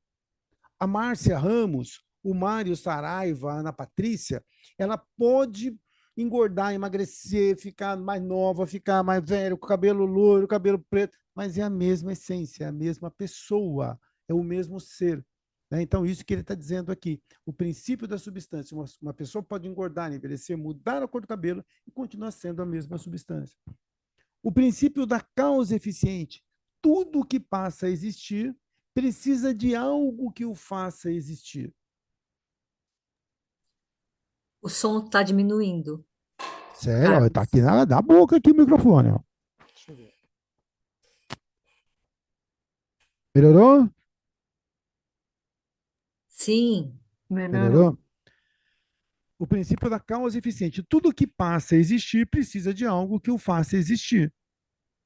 A Márcia Ramos, o Mário Saraiva, a Ana Patrícia, ela pode engordar, emagrecer, ficar mais nova, ficar mais velha, com cabelo loiro, cabelo preto, mas é a mesma essência, é a mesma pessoa, é o mesmo ser. Então, isso que ele está dizendo aqui. O princípio da substância. Uma pessoa pode engordar, envelhecer, mudar a cor do cabelo e continuar sendo a mesma substância. O princípio da causa eficiente. Tudo que passa a existir precisa de algo que o faça existir. O som está diminuindo. Sério? Está aqui na boca aqui o microfone. Ó. Deixa eu ver. Melhorou? Sim. Melhorou? O princípio da causa eficiente. Tudo que passa a existir precisa de algo que o faça existir.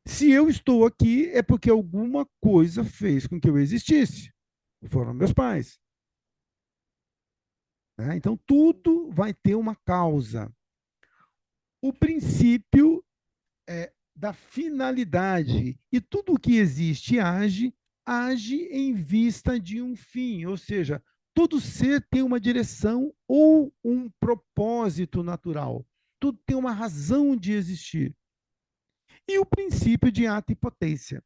Se eu estou aqui, é porque alguma coisa fez com que eu existisse. Foram meus pais. Então, tudo vai ter uma causa. O princípio da finalidade. E tudo que existe age em vista de um fim. Ou seja, todo ser tem uma direção ou um propósito natural. Tudo tem uma razão de existir. E o princípio de ato e potência.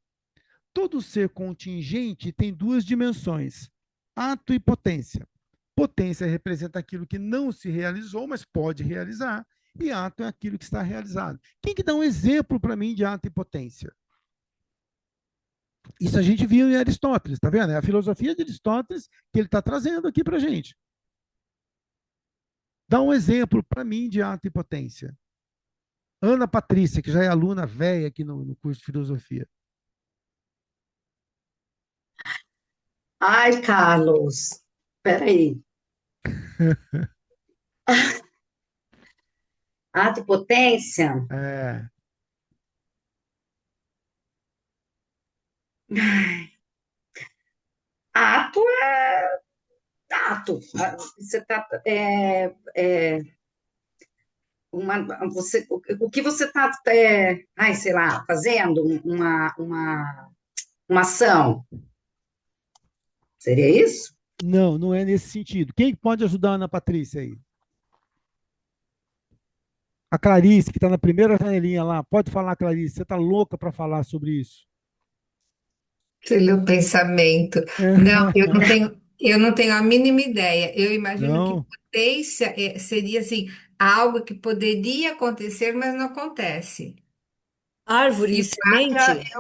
Todo ser contingente tem duas dimensões, ato e potência. Potência representa aquilo que não se realizou, mas pode realizar, e ato é aquilo que está realizado. Quem que dá um exemplo para mim de ato e potência? Isso a gente viu em Aristóteles, tá vendo? É a filosofia de Aristóteles que ele está trazendo aqui para a gente. Dá um exemplo para mim de ato e potência. Ana Patrícia, que já é aluna velha aqui no curso de filosofia. Ai, Carlos, peraí. Ato e potência? Ato é ato. Você está o que você está, sei lá, fazendo uma ação. Seria isso? Não, não é nesse sentido. Quem pode ajudar a Ana Patrícia aí? A Clarice, que está na primeira janelinha lá. Pode falar, Clarice. Você está louca para falar sobre isso. Pelo pensamento. Não, eu não tenho a mínima ideia. Eu imagino que Não. potência seria assim, algo que poderia acontecer, mas não acontece. Árvore E e semente?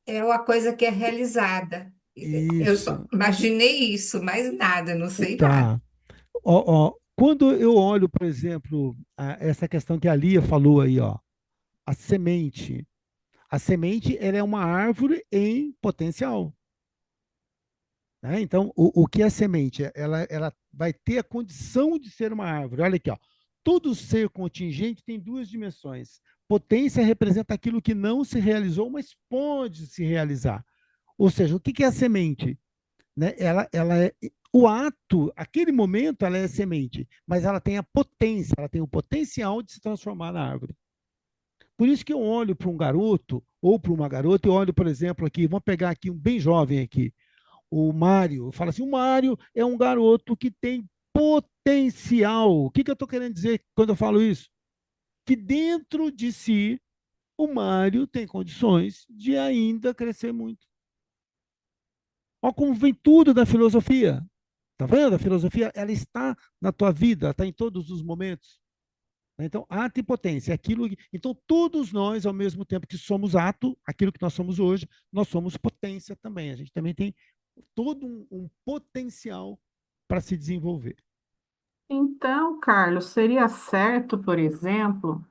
é a coisa que é realizada. Eu só Isso. imaginei isso, mais nada, não sei nada. Tá. Ó, quando eu olho, por exemplo, essa questão que a Lia falou aí, ó, a semente. A semente, ela é uma árvore em potencial. Então, o que é semente? Ela vai ter a condição de ser uma árvore. Olha aqui, ó. Todo ser contingente tem duas dimensões. Potência representa aquilo que não se realizou, mas pode se realizar. Ou seja, o que é a semente? Ela é o ato, aquele momento, ela é semente, mas ela tem a potência, ela tem o potencial de se transformar na árvore. Por isso que eu olho para um garoto ou para uma garota, eu olho, por exemplo, aqui, vamos pegar aqui um bem jovem aqui, o Mário. Eu falo assim, o Mário é um garoto que tem potencial. O que eu estou querendo dizer quando eu falo isso? Que dentro de si, o Mário tem condições de ainda crescer muito. Olha como vem tudo da filosofia. Tá vendo? A filosofia, ela está na tua vida, está em todos os momentos. Então, ato e potência, aquilo. Então, todos nós, ao mesmo tempo que somos ato, aquilo que nós somos hoje, nós somos potência também. A gente também tem todo um potencial para se desenvolver. Então, Carlos, seria certo, por exemplo,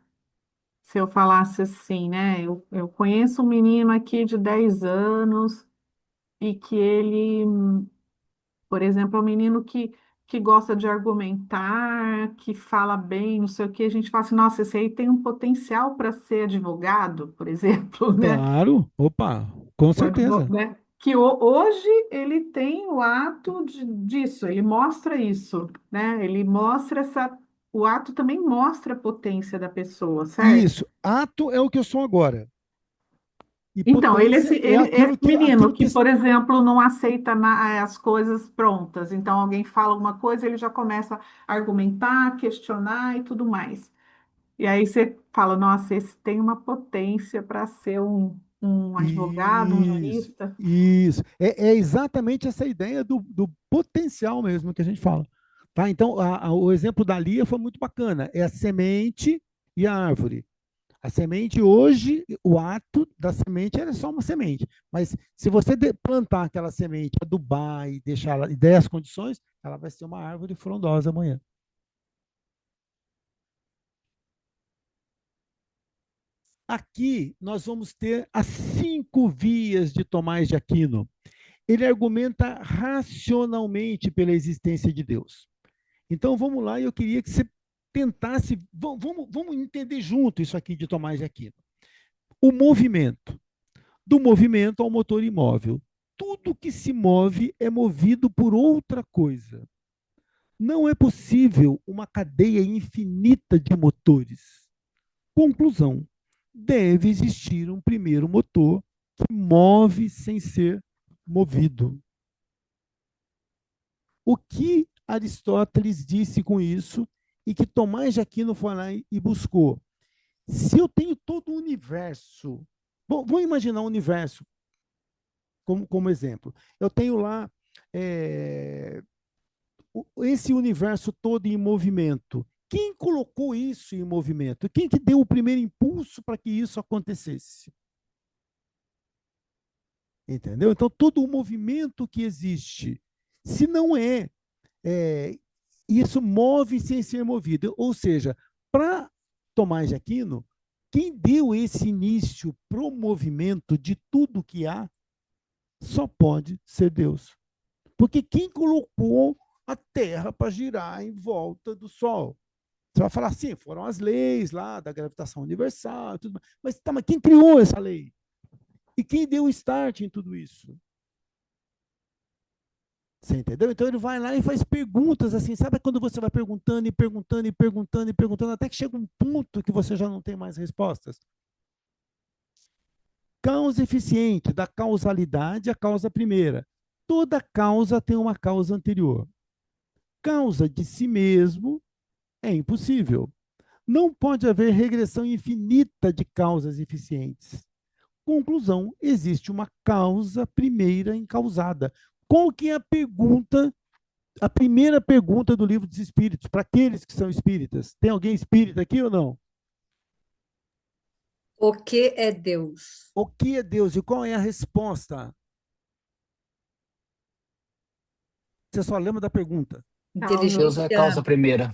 se eu falasse assim, né? Eu conheço um menino aqui de 10 anos e que ele, por exemplo, é um menino que gosta de argumentar, que fala bem, não sei o quê. A gente fala assim, nossa, esse aí tem um potencial para ser advogado, por exemplo, né? Claro, opa, com certeza. Né? Que hoje ele tem o ato disso, ele mostra isso, né? Ele mostra essa. O ato também mostra a potência da pessoa, certo? Isso, ato é o que eu sou agora. E Então, potência é esse menino aquilo que, que por exemplo, não aceita as coisas prontas, então alguém fala alguma coisa, ele já começa a argumentar, questionar e tudo mais. E aí você fala, nossa, esse tem uma potência para ser um advogado, um Isso, jurista. isso. É exatamente essa ideia do potencial mesmo que a gente fala. Tá? Então, o exemplo da Lia foi muito bacana. É a semente e a árvore. A semente hoje, o ato da semente era só uma semente. Mas se você plantar aquela semente, adubar e deixar ela, e der as condições, ela vai ser uma árvore frondosa amanhã. Aqui nós vamos ter as 5 vias de Tomás de Aquino. Ele argumenta racionalmente pela existência de Deus. Então vamos lá, eu queria que você tentasse, vamos entender junto isso aqui de Tomás de Aquino. O movimento, do movimento ao motor imóvel. Tudo que se move é movido por outra coisa. Não é possível uma cadeia infinita de motores. Conclusão: deve existir um primeiro motor que move sem ser movido. O que Aristóteles disse com isso e que Tomás de Aquino foi lá e buscou? Se eu tenho todo o universo, vamos imaginar o universo como exemplo. Eu tenho lá esse universo todo em movimento. Quem colocou isso em movimento? Quem que deu o primeiro impulso para que isso acontecesse? Entendeu? Então, todo o movimento que existe, se não é, isso move sem ser movido. Ou seja, para Tomás de Aquino, quem deu esse início para o movimento de tudo que há, só pode ser Deus. Porque quem colocou a Terra para girar em volta do Sol? Você vai falar assim, foram as leis lá da gravitação universal, tudo mais. Mas quem criou essa lei? E quem deu o start em tudo isso? Você entendeu? Então ele vai lá e faz perguntas assim, sabe quando você vai perguntando e perguntando e perguntando e perguntando, até que chega um ponto que você já não tem mais respostas? Causa eficiente, da causalidade à causa primeira. Toda causa tem uma causa anterior. Causa de si mesmo é impossível. Não pode haver regressão infinita de causas eficientes. Conclusão: existe uma causa primeira encausada. Qual que é a primeira pergunta do Livro dos Espíritos, para aqueles que são espíritas? Tem alguém espírita aqui ou não? O que é Deus? O que é Deus e qual é a resposta? Você só lembra da pergunta. Deus é a causa Inteligência. primeira,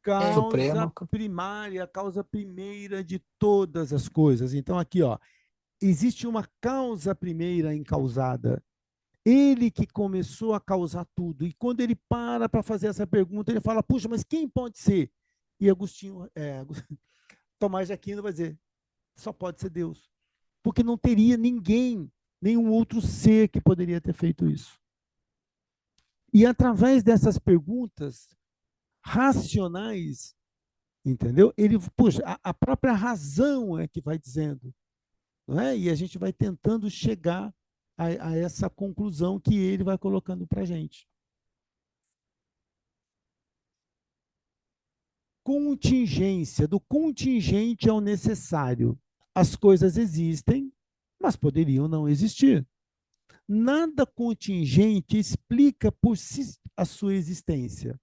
É, Causa suprema. primária, causa primeira de todas as coisas. Então, aqui, ó, existe uma causa primeira encausada. Ele que começou a causar tudo. E quando ele para fazer essa pergunta, ele fala: puxa, mas quem pode ser? E Tomás de Aquino vai dizer: só pode ser Deus. Porque não teria ninguém, nenhum outro ser que poderia ter feito isso. E através dessas perguntas racionais, entendeu? Ele, puxa, a própria razão é que vai dizendo, não é? E a gente vai tentando chegar a essa conclusão que ele vai colocando para a gente. Contingência, do contingente ao necessário. As coisas existem, mas poderiam não existir. Nada contingente explica por si a sua existência.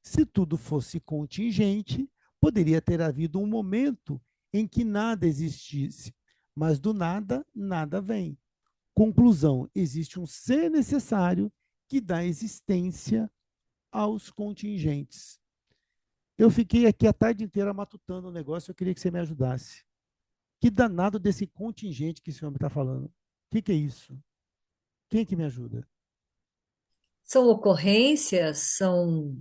Se tudo fosse contingente, poderia ter havido um momento em que nada existisse, mas do nada, nada vem. Conclusão: existe um ser necessário que dá existência aos contingentes. Eu fiquei aqui a tarde inteira matutando o negócio, eu queria que você me ajudasse. Que danado desse contingente que esse homem está falando? O que é isso? Quem é que me ajuda? São ocorrências, são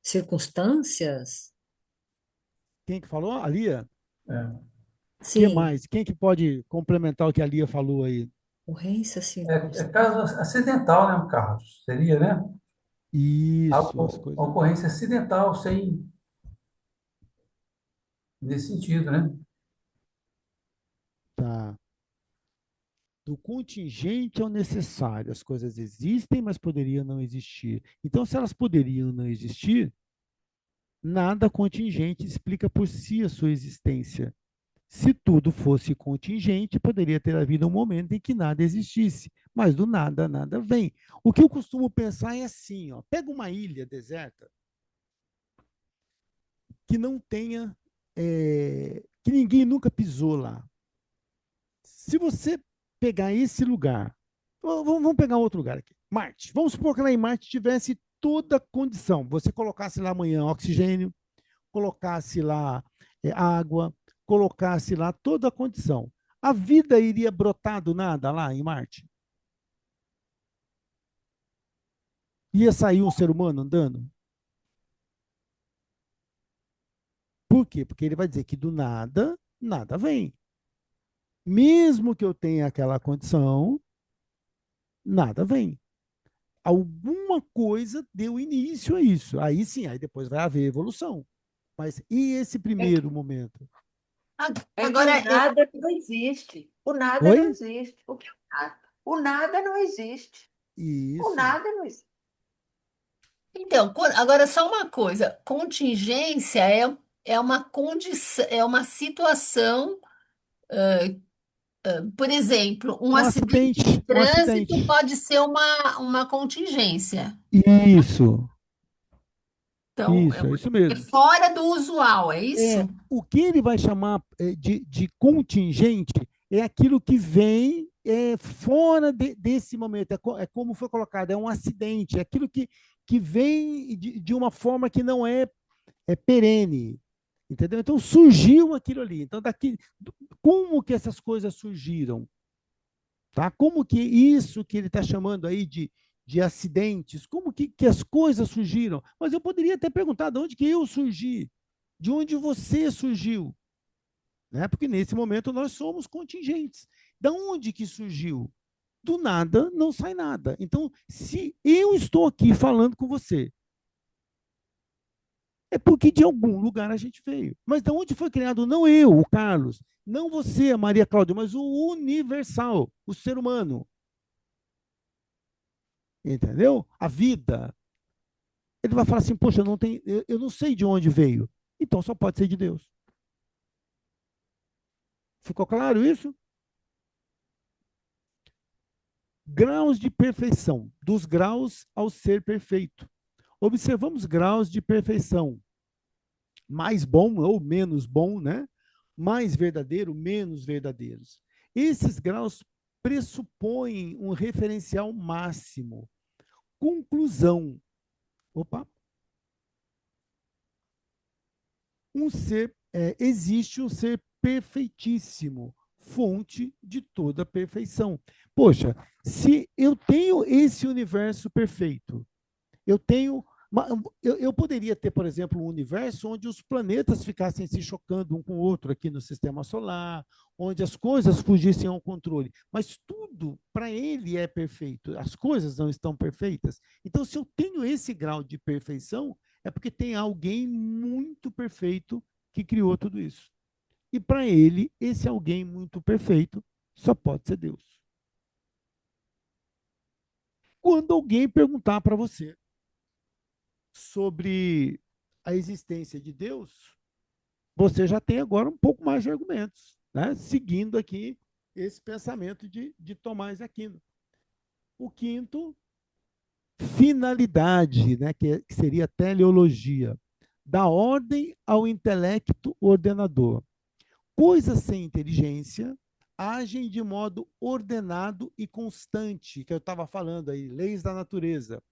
circunstâncias? Quem é que falou? A Lia? É, O que Sim, mais? Quem é que pode complementar o que a Lia falou aí? ocorrência, é circunstância. caso acidental, né, Carlos? Seria, né? Isso, as Algo, coisas. ocorrência acidental, sem, nesse sentido, né? Tá. Do contingente ao necessário. As coisas existem, mas poderiam não existir. Então, se elas poderiam não existir, nada contingente explica por si a sua existência. Se tudo fosse contingente, poderia ter havido um momento em que nada existisse, mas do nada, nada vem. O que eu costumo pensar é assim, ó, pega uma ilha deserta que não tenha, que ninguém nunca pisou lá. Se você pegar esse lugar, vamos pegar outro lugar aqui, Marte. Vamos supor que lá em Marte tivesse toda a condição. Você colocasse lá amanhã oxigênio, colocasse lá água, colocasse lá toda a condição. A vida iria brotar do nada lá em Marte? Ia sair um ser humano andando? Por quê? Porque ele vai dizer que do nada, nada vem. Mesmo que eu tenha aquela condição, nada vem. Alguma coisa deu início a isso. Aí sim, aí depois vai haver evolução. Mas e esse primeiro momento? Agora, O nada não existe. O nada não Oi? existe. O que é o nada? O nada não existe. O Isso. nada não existe. então, agora só uma coisa, contingência é uma condição, é uma situação, por exemplo, um Um acidente de acidente, um trânsito acidente. pode ser uma contingência. Isso, Então, isso, é isso é mesmo. fora do usual, é isso? O que ele vai chamar de contingente é aquilo que vem fora desse momento, é como foi colocado, é um acidente, é aquilo que vem de uma forma que não é perene, entendeu? Então surgiu aquilo ali. Então, como que essas coisas surgiram? Tá? Como que isso que ele está chamando aí de acidentes, como que as coisas surgiram? Mas eu poderia até perguntar de onde que eu surgi, de onde você surgiu, né? Porque nesse momento nós somos contingentes. Da onde que surgiu? Do nada não sai nada. Então, se eu estou aqui falando com você, é porque de algum lugar a gente veio. Mas de onde foi criado? Não eu, o Carlos, não você, a Maria Cláudia, mas o universal, o ser humano. Entendeu? A vida. Ele vai falar assim, poxa, eu não sei de onde veio. Então só pode ser de Deus. Ficou claro isso? Graus de perfeição, dos graus ao ser perfeito. Observamos graus de perfeição. Mais bom ou menos bom, né? Mais verdadeiro, menos verdadeiros. Esses graus pressupõem um referencial máximo. Conclusão. Opa. Existe um ser perfeitíssimo, fonte de toda perfeição. Poxa, se eu tenho esse universo perfeito, eu tenho Eu poderia ter, por exemplo, um universo onde os planetas ficassem se chocando um com o outro aqui no sistema solar, onde as coisas fugissem ao controle. Mas tudo, para ele, é perfeito. As coisas não estão perfeitas. Então, se eu tenho esse grau de perfeição, é porque tem alguém muito perfeito que criou tudo isso. E para ele, esse alguém muito perfeito só pode ser Deus. Quando alguém perguntar para você sobre a existência de Deus, você já tem agora um pouco mais de argumentos, né? Seguindo aqui esse pensamento de Tomás de Aquino. O quinto, finalidade, né? Que seria a teleologia, da ordem ao intelecto ordenador. Coisas sem inteligência agem de modo ordenado e constante, que eu estava falando aí, leis da natureza.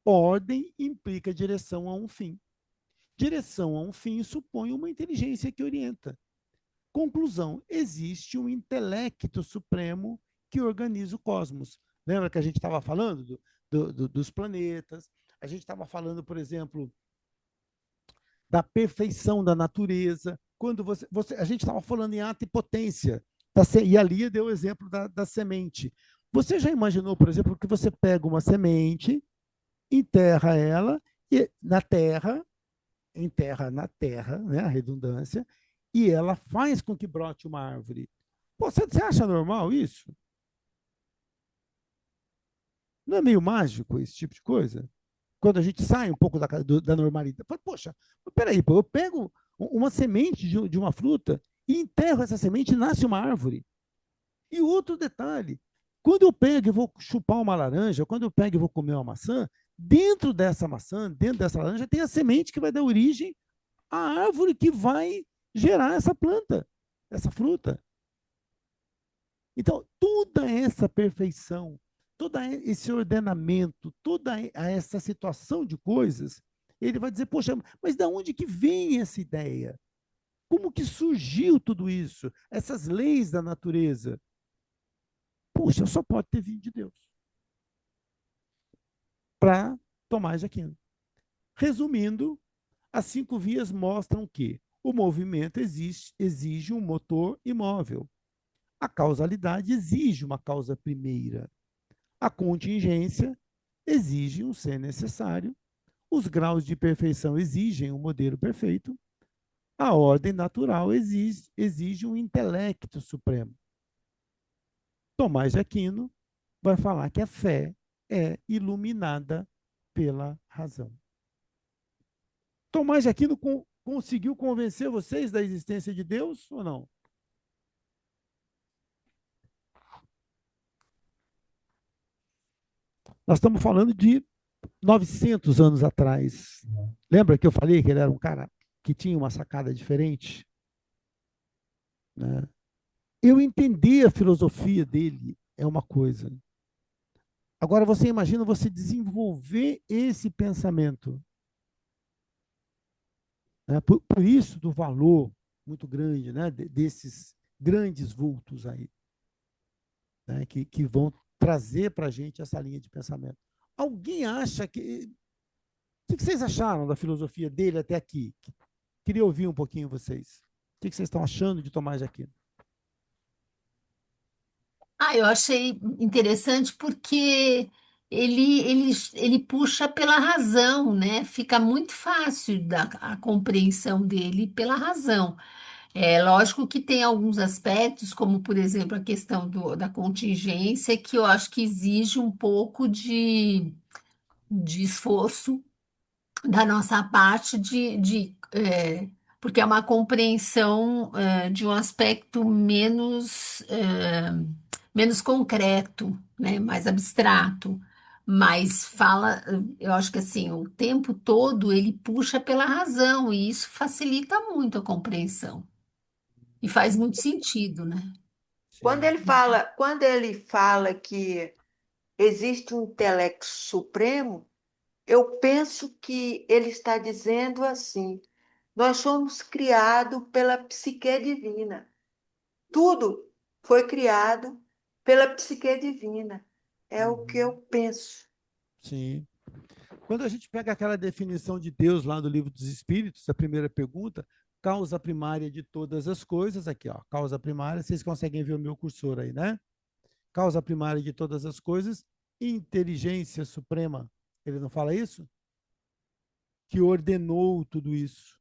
Ordem implica direção a um fim. Direção a um fim supõe uma inteligência que orienta. Conclusão: existe um intelecto supremo que organiza o cosmos. Lembra que a gente estava falando dos planetas? A gente estava falando, por exemplo, da perfeição da natureza. Quando a gente estava falando em ato e potência, e ali deu o exemplo da semente. Você já imaginou, por exemplo, que você pega uma semente, enterra ela e enterra na terra, né, a redundância, e ela faz com que brote uma árvore. Pô, você acha normal isso? Não é meio mágico esse tipo de coisa? Quando a gente sai um pouco da normalidade. Poxa, peraí, eu pego uma semente de uma fruta e enterro essa semente e nasce uma árvore. E outro detalhe, quando eu pego e vou chupar uma laranja, quando eu pego e vou comer uma maçã, dentro dessa maçã, dentro dessa laranja, tem a semente que vai dar origem à árvore que vai gerar essa planta, essa fruta. Então, toda essa perfeição, todo esse ordenamento, toda essa situação de coisas, ele vai dizer, poxa, mas de onde que vem essa ideia? Como que surgiu tudo isso? Essas leis da natureza? Puxa, só pode ter vindo de Deus. Para Tomás de Aquino. Resumindo, as 5 vias mostram que o movimento exige um motor imóvel. A causalidade exige uma causa primeira. A contingência exige um ser necessário. Os graus de perfeição exigem um modelo perfeito. A ordem natural exige um intelecto supremo. Tomás de Aquino vai falar que a fé é iluminada pela razão. Tomás de Aquino conseguiu convencer vocês da existência de Deus ou não? Nós estamos falando de 900 anos atrás. Lembra que eu falei que ele era um cara que tinha uma sacada diferente? Né? Eu entendi a filosofia dele é uma coisa. Agora você imagina você desenvolver esse pensamento. Né? Por isso do valor muito grande, né? Desses grandes vultos aí, né? Que vão trazer para a gente essa linha de pensamento. Alguém acha que... O que vocês acharam da filosofia dele até aqui? Queria ouvir um pouquinho vocês. O que vocês estão achando de Tomás de Aquino? Eu achei interessante porque ele puxa pela razão, né? Fica muito fácil a compreensão dele pela razão. É lógico que tem alguns aspectos, como por exemplo a questão da contingência, que eu acho que exige um pouco de esforço da nossa parte porque é uma compreensão de um aspecto menos concreto, né, mais abstrato, mas fala, eu acho que assim, o tempo todo ele puxa pela razão e isso facilita muito a compreensão e faz muito sentido, né? Sim. Quando ele fala que existe um intelecto supremo, eu penso que ele está dizendo assim: nós somos criados pela psique divina. Tudo foi criado pela psique divina. É o que Uhum. eu penso. Sim. Quando a gente pega aquela definição de Deus lá do Livro dos Espíritos, a primeira pergunta, causa primária de todas as coisas, aqui, ó, causa primária, vocês conseguem ver o meu cursor aí, né? Causa primária de todas as coisas, inteligência suprema. Ele não fala isso? Que ordenou tudo isso.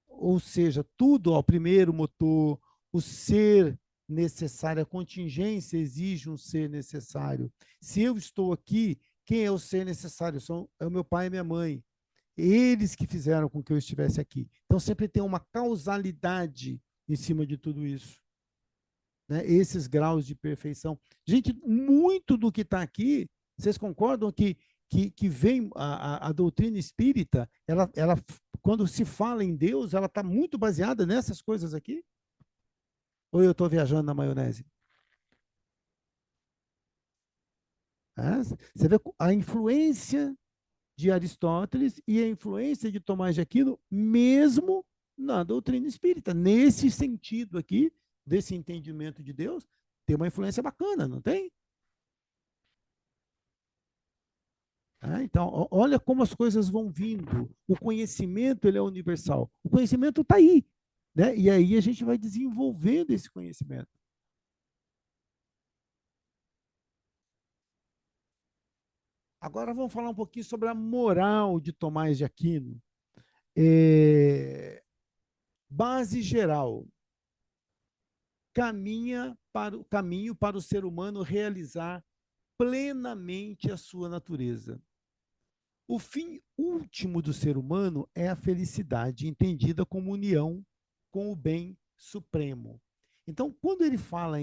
Ou seja, tudo, ó, o primeiro motor, o ser necessário, a contingência exige um ser necessário. Se eu estou aqui, quem é o ser necessário? É o meu pai e minha mãe. Eles que fizeram com que eu estivesse aqui. Então, sempre tem uma causalidade em cima de tudo isso. Né? Esses graus de perfeição. Gente, muito do que está aqui, vocês concordam que vem a doutrina espírita, ela, quando se fala em Deus, ela está muito baseada nessas coisas aqui? Ou eu estou viajando na maionese? Você vê a influência de Aristóteles e a influência de Tomás de Aquino, mesmo na doutrina espírita. Nesse sentido aqui, desse entendimento de Deus, tem uma influência bacana, não tem? Então, olha como as coisas vão vindo. O conhecimento ele é universal. O conhecimento está aí. Né? E aí a gente vai desenvolvendo esse conhecimento. Agora vamos falar um pouquinho sobre a moral de Tomás de Aquino. Base geral. Caminho para o ser humano realizar plenamente a sua natureza. O fim último do ser humano é a felicidade, entendida como união com o bem supremo. Então, quando ele fala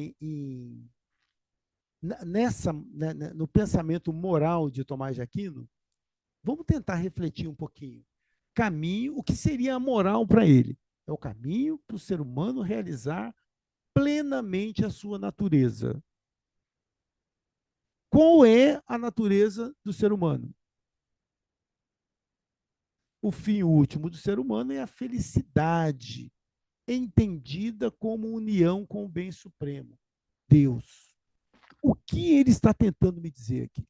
no pensamento moral de Tomás de Aquino, vamos tentar refletir um pouquinho. Caminho, o que seria a moral para ele? É o caminho para o ser humano realizar plenamente a sua natureza. Qual é a natureza do ser humano? O fim último do ser humano é a felicidade, entendida como união com o bem supremo, Deus. O que ele está tentando me dizer aqui?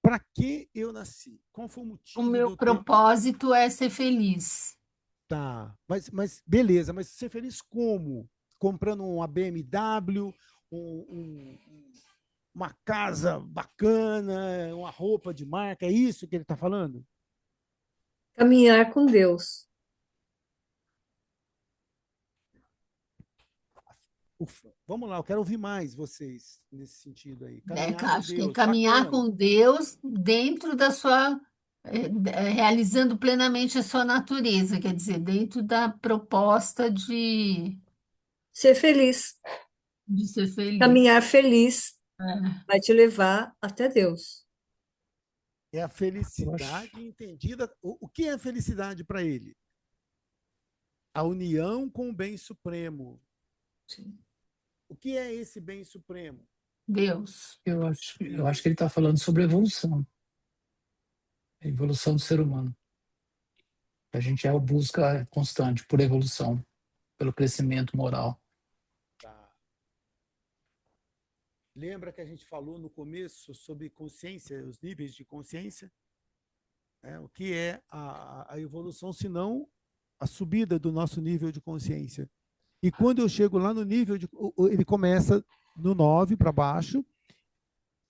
Para que eu nasci? Qual foi o O motivo de meu eu ter... propósito é ser feliz. Tá, mas beleza, mas ser feliz como? Comprando uma BMW, uma casa bacana, uma roupa de marca, é isso que ele está falando? Caminhar com Deus. Vamos lá, eu quero ouvir mais vocês nesse sentido aí. Caminhar com Acho que é Deus, caminhar bacana. com Deus dentro da sua, realizando plenamente a sua natureza, quer dizer, dentro da proposta Ser feliz. de ser feliz. Caminhar feliz É. vai te levar até Deus. É a Eu acho, felicidade entendida. O que é felicidade para ele? A união com o bem supremo. Sim. O que é esse bem supremo? Deus. eu acho que ele está falando sobre a evolução do ser humano. A gente é a busca constante por evolução, pelo crescimento moral. Tá. Lembra que a gente falou no começo sobre consciência, os níveis de consciência? O que é a evolução, senão a subida do nosso nível de consciência. E quando eu chego lá no nível de. Ele começa no 9 para baixo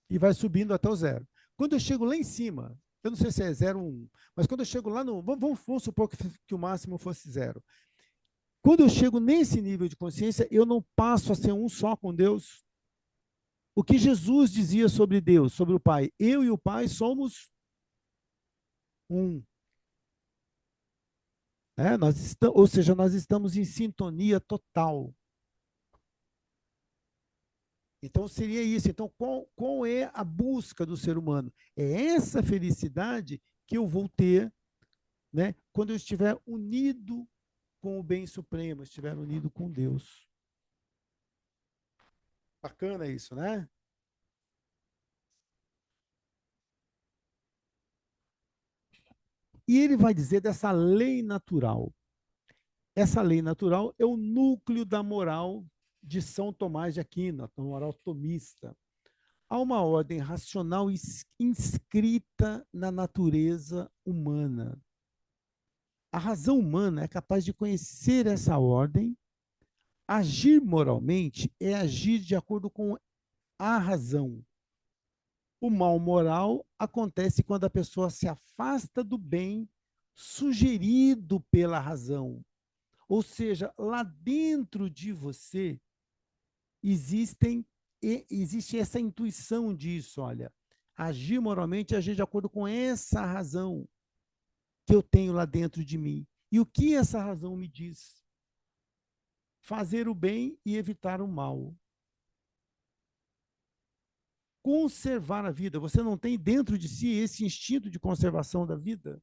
e vai subindo até o 0. Quando eu chego lá em cima, eu não sei se é 0 ou 1, mas quando eu chego lá no. Vamos supor que o máximo fosse 0. Quando eu chego nesse nível de consciência, eu não passo a ser um só com Deus. O que Jesus dizia sobre Deus, sobre o Pai? Eu e o Pai somos um. Ou seja, nós estamos em sintonia total. Então, seria isso. Então, qual é a busca do ser humano? É essa felicidade que eu vou ter, né, quando eu estiver unido com o bem supremo, estiver unido com Deus. Bacana isso, né? E ele vai dizer dessa lei natural. Essa lei natural é o núcleo da moral de São Tomás de Aquino, a moral tomista. Há uma ordem racional inscrita na natureza humana. A razão humana é capaz de conhecer essa ordem. Agir moralmente é agir de acordo com a razão. O mal moral acontece quando a pessoa se afasta do bem sugerido pela razão. Ou seja, lá dentro de você existe essa intuição disso, olha, agir moralmente é agir de acordo com essa razão que eu tenho lá dentro de mim. E o que essa razão me diz? Fazer o bem e evitar o mal. Conservar a vida. Você não tem dentro de si esse instinto de conservação da vida?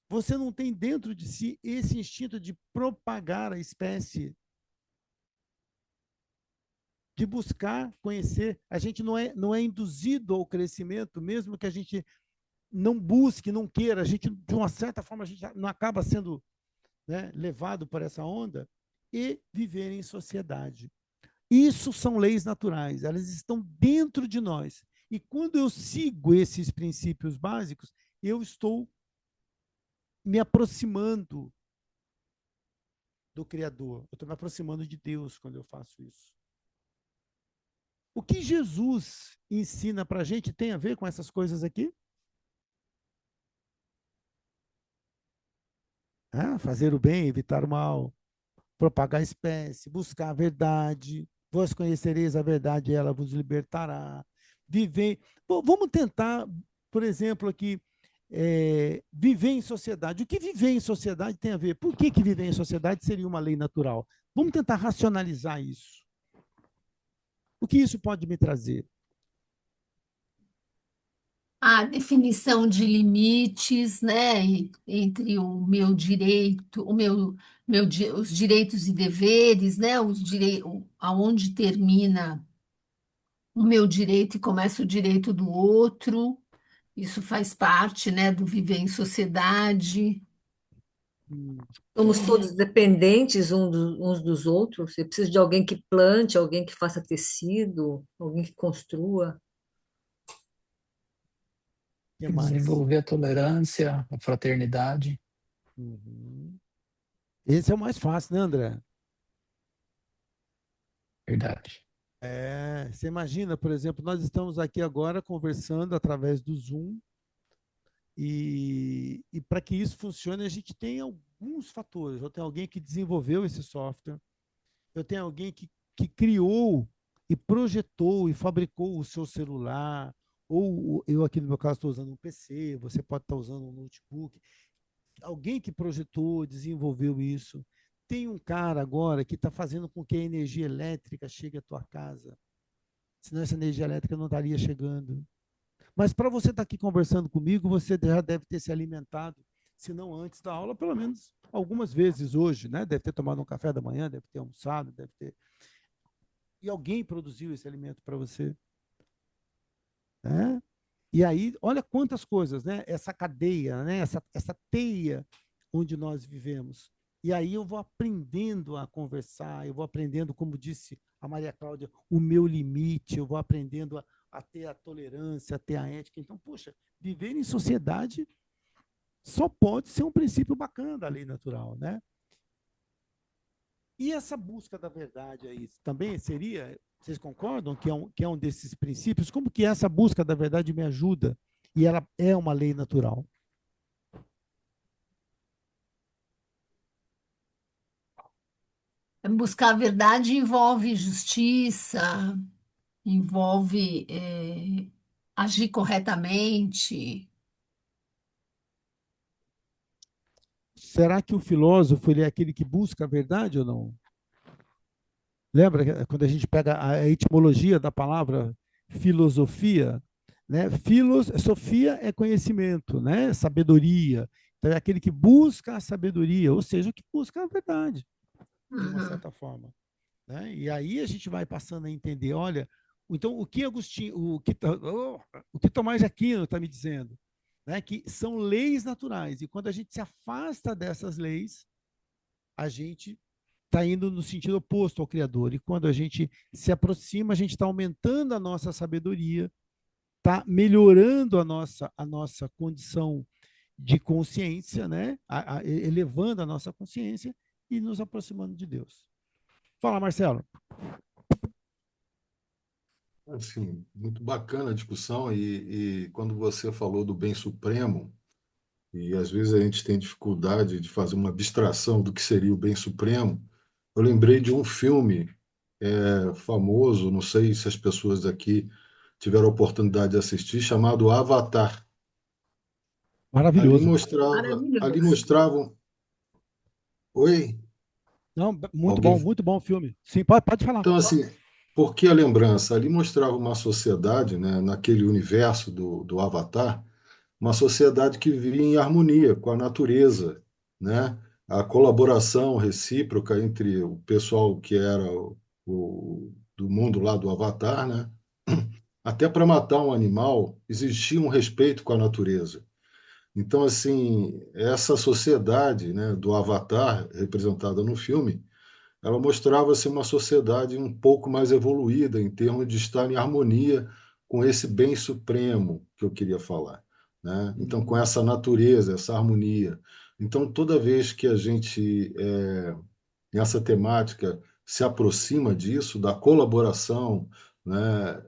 Você não tem dentro de si esse instinto de propagar a espécie? De buscar conhecer. A gente não é induzido ao crescimento, mesmo que a gente não busque, não queira. A gente, de uma certa forma, a gente não acaba sendo, né, levado por essa onda e viver em sociedade. Isso são leis naturais, elas estão dentro de nós. E quando eu sigo esses princípios básicos, eu estou me aproximando do Criador. Eu estou me aproximando de Deus quando eu faço isso. O que Jesus ensina para a gente tem a ver com essas coisas aqui? Fazer o bem, evitar o mal, propagar a espécie, buscar a verdade. Vós conhecereis a verdade e ela vos libertará. Viver. Vamos tentar, por exemplo, aqui, viver em sociedade. O que viver em sociedade tem a ver? Por que viver em sociedade seria uma lei natural? Vamos tentar racionalizar isso. O que isso pode me trazer? A definição de limites, né, entre o meu direito, os direitos e deveres, né, aonde termina o meu direito e começa o direito do outro. Isso faz parte, né, do viver em sociedade. Somos todos dependentes uns dos outros. Você precisa de alguém que plante, alguém que faça tecido, alguém que construa. O que mais? Desenvolver a tolerância, a fraternidade. Uhum. Esse é o mais fácil, né, André? Verdade. Você imagina, por exemplo, nós estamos aqui agora conversando através do Zoom e para que isso funcione, a gente tem alguns fatores. Eu tenho alguém que desenvolveu esse software, eu tenho alguém que criou e projetou e fabricou o seu celular, ou eu aqui no meu caso estou usando um PC, você pode estar usando um notebook. Alguém que projetou, desenvolveu isso. Tem um cara agora que está fazendo com que a energia elétrica chegue à tua casa. Senão essa energia elétrica não estaria chegando. Mas para você estar aqui conversando comigo, você já deve ter se alimentado, se não antes da aula, pelo menos algumas vezes hoje, né? Deve ter tomado um café da manhã, deve ter almoçado, deve ter. E alguém produziu esse alimento para você. Né? E aí, olha quantas coisas, né? Essa cadeia, né? Essa teia onde nós vivemos. E aí eu vou aprendendo a conversar, eu vou aprendendo, como disse a Maria Cláudia, o meu limite, eu vou aprendendo a ter a tolerância, a ter a ética. Então, poxa, viver em sociedade só pode ser um princípio bacana da lei natural, né? E essa busca da verdade aí também seria, vocês concordam que é um desses princípios? Como que essa busca da verdade me ajuda? E ela é uma lei natural. Buscar a verdade envolve justiça, envolve agir corretamente. Será que o filósofo ele é aquele que busca a verdade ou não? Lembra quando a gente pega a etimologia da palavra filosofia, né? Sofia é conhecimento, né? Sabedoria. Então é aquele que busca a sabedoria, ou seja, que busca a verdade, de uma certa forma, né? E aí a gente vai passando a entender, olha, então o que Tomás de Aquino está me dizendo, né? Que são leis naturais e quando a gente se afasta dessas leis, a gente está indo no sentido oposto ao Criador. E quando a gente se aproxima, a gente está aumentando a nossa sabedoria, está melhorando a nossa condição de consciência, né? Elevando a nossa consciência e nos aproximando de Deus. Fala, Marcelo. Assim, muito bacana a discussão e quando você falou do bem supremo, e às vezes a gente tem dificuldade de fazer uma abstração do que seria o bem supremo, eu lembrei de um filme famoso, não sei se as pessoas aqui tiveram a oportunidade de assistir, chamado Avatar. Maravilhoso. Ali Maravilhoso. mostravam. Oi? Não, Alguém? muito bom o filme. Sim, pode falar. Então, assim, por que a lembrança? Ali mostrava uma sociedade, né, naquele universo do Avatar, uma sociedade que vivia em harmonia com a natureza, né? A colaboração recíproca entre o pessoal que era do mundo lá do Avatar, né? Até para matar um animal, existia um respeito com a natureza. Então, assim, essa sociedade, né, do Avatar, representada no filme, ela mostrava-se uma sociedade um pouco mais evoluída em termos de estar em harmonia com esse bem supremo que eu queria falar, né? Então, com essa natureza, essa harmonia. Então, toda vez que a gente, nessa temática, se aproxima disso, da colaboração, né,